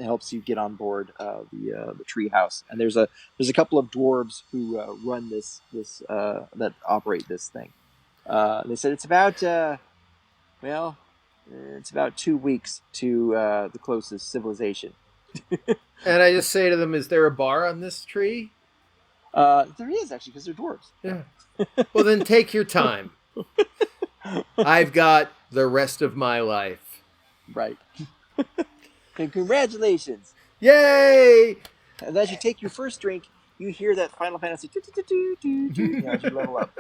it helps you get on board the tree house. And there's a couple of dwarves who run this that operate this thing. They said it's about it's about 2 weeks to the closest civilization. And I just say to them, is there a bar on this tree? There is, actually, because they're dwarves. Yeah. Well, then take your time. I've got the rest of my life. Right. And congratulations. Yay! And as you take your first drink, you hear that Final Fantasy as you level up.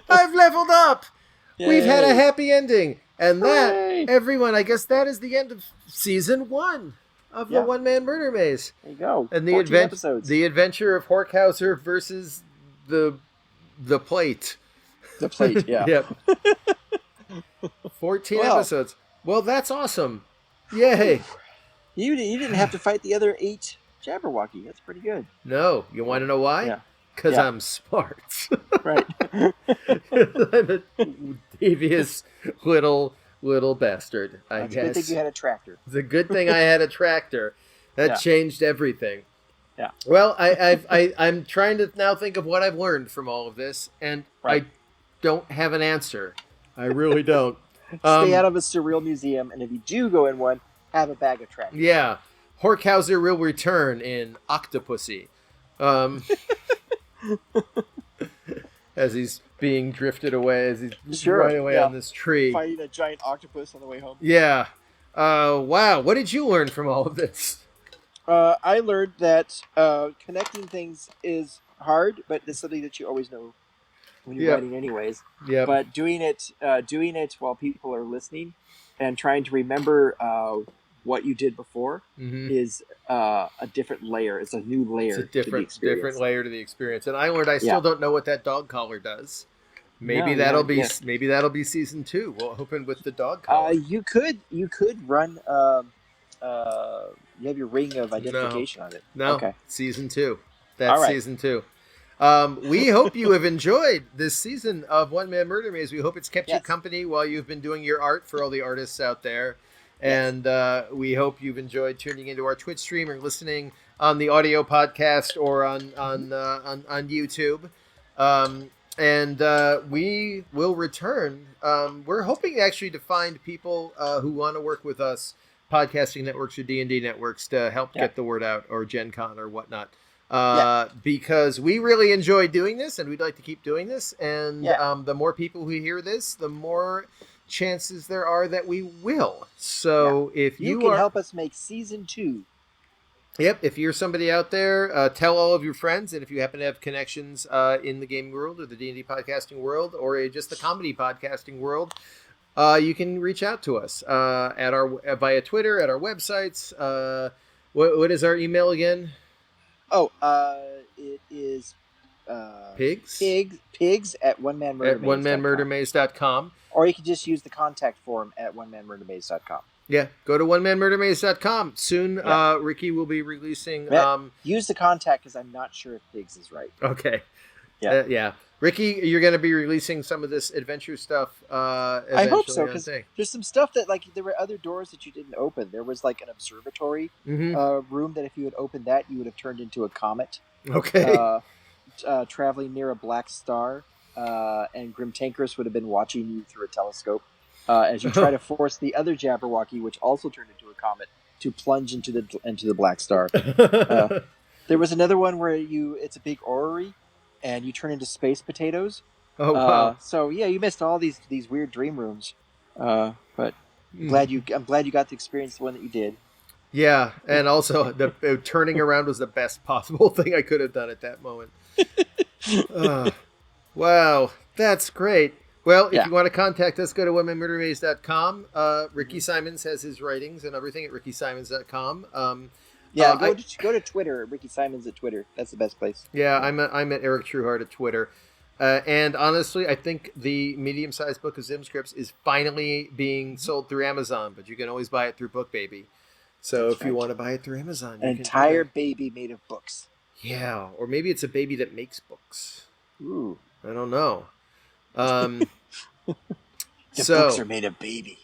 I've leveled up! Yay. We've had a happy ending. And that, everyone, I guess that is the end of season 1 of the One Man Murder Maze. There you go. And the adventure of Horkhauser versus the plate. The plate, yeah. Yep. 14 episodes. Well, that's awesome. Yay. You didn't have to fight the other 8 Jabberwocky. That's pretty good. No. You want to know why? Yeah. Because I'm smart. Right. I'm a devious little bastard, I guess. It's a good thing you had a tractor. It's a good thing I had a tractor. That changed everything. Yeah. Well, I'm trying to now think of what I've learned from all of this, and I don't have an answer. I really don't. Stay out of a surreal museum, and if you do go in one, have a bag of trash. Yeah. Horkhauser will return in Octopussy. As he's being drifted away, as he's running away on this tree. Fighting a giant octopus on the way home. Yeah. Wow. What did you learn from all of this? I learned that connecting things is hard, but it's something that you always know when you're Yep. writing anyways. Yeah. But doing it while people are listening and trying to remember what you did before is a different layer. It's a new layer. It's a different layer to the experience. And I learned I still don't know what that dog collar does. Maybe that'll be season 2. We'll open with the dog collar. You could run. You have your ring of identification on it. No. Okay. Season 2. That's right. Season 2. We hope you have enjoyed this season of One Man Murder Maze. We hope it's kept you company while you've been doing your art for all the artists out there. And we hope you've enjoyed tuning into our Twitch stream or listening on the audio podcast or on YouTube. And we will return. We're hoping actually to find people who want to work with us, podcasting networks or D&D networks, to help get the word out, or Gen Con or whatnot. Because we really enjoy doing this and we'd like to keep doing this. And the more people who hear this, the more chances there are that we will. So if you can help us make season 2. Yep, if you're somebody out there, tell all of your friends, and if you happen to have connections in the gaming world or the D&D podcasting world or just the comedy podcasting world, you can reach out to us via Twitter, at our websites. What is our email again? Oh, it is pigs at onemanmurdermaze.com. Or you can just use the contact form at onemanmurdermaze.com. Yeah, go to onemanmurdermaze.com. Soon, Ricky will be releasing... use the contact, because I'm not sure if pigs is right. Okay. Yeah. Ricky, you're going to be releasing some of this adventure stuff eventually. I hope so, because there's some stuff that, like, there were other doors that you didn't open. There was, like, an observatory room that if you had opened that, you would have turned into a comet. Okay. Traveling near a black star, and Grimtankers would have been watching you through a telescope as you try to force the other Jabberwocky, which also turned into a comet, to plunge into the black star. There was another one where it's a big orrery, and you turn into space potatoes. Oh wow! So yeah, you missed all these weird dream rooms. But I'm glad you got to experience the one that you did. Yeah, and also the turning around was the best possible thing I could have done at that moment. Wow, that's great. Well, if you want to contact us, go to womenmurdermaze.com. Ricky Simons has his writings and everything at rickysimons.com. Go to Twitter. Ricky Simons at Twitter. That's the best place. Yeah, I'm at Eric Trueheart at Twitter. And honestly, I think the medium-sized book of Zim scripts is finally being sold through Amazon, but you can always buy it through BookBaby. So if you want to buy it through Amazon, an entire baby made of books. Yeah, or maybe it's a baby that makes books. Ooh, I don't know. The books are made of baby.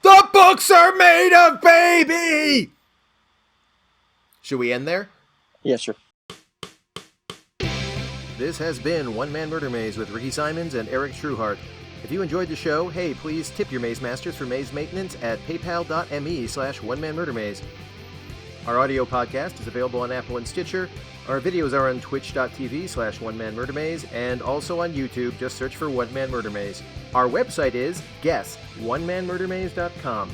The books are made of baby! Should we end there? Yeah, sure. This has been One Man Murder Maze with Ricky Simons and Eric Trueheart. If you enjoyed the show, hey, please tip your maze masters for maze maintenance at paypal.me/onemanmurdermaze. Our audio podcast is available on Apple and Stitcher. Our videos are on twitch.tv/onemanmurdermaze and also on YouTube. Just search for One Man Murder Maze. Our website is guess onemanmurdermaze.com.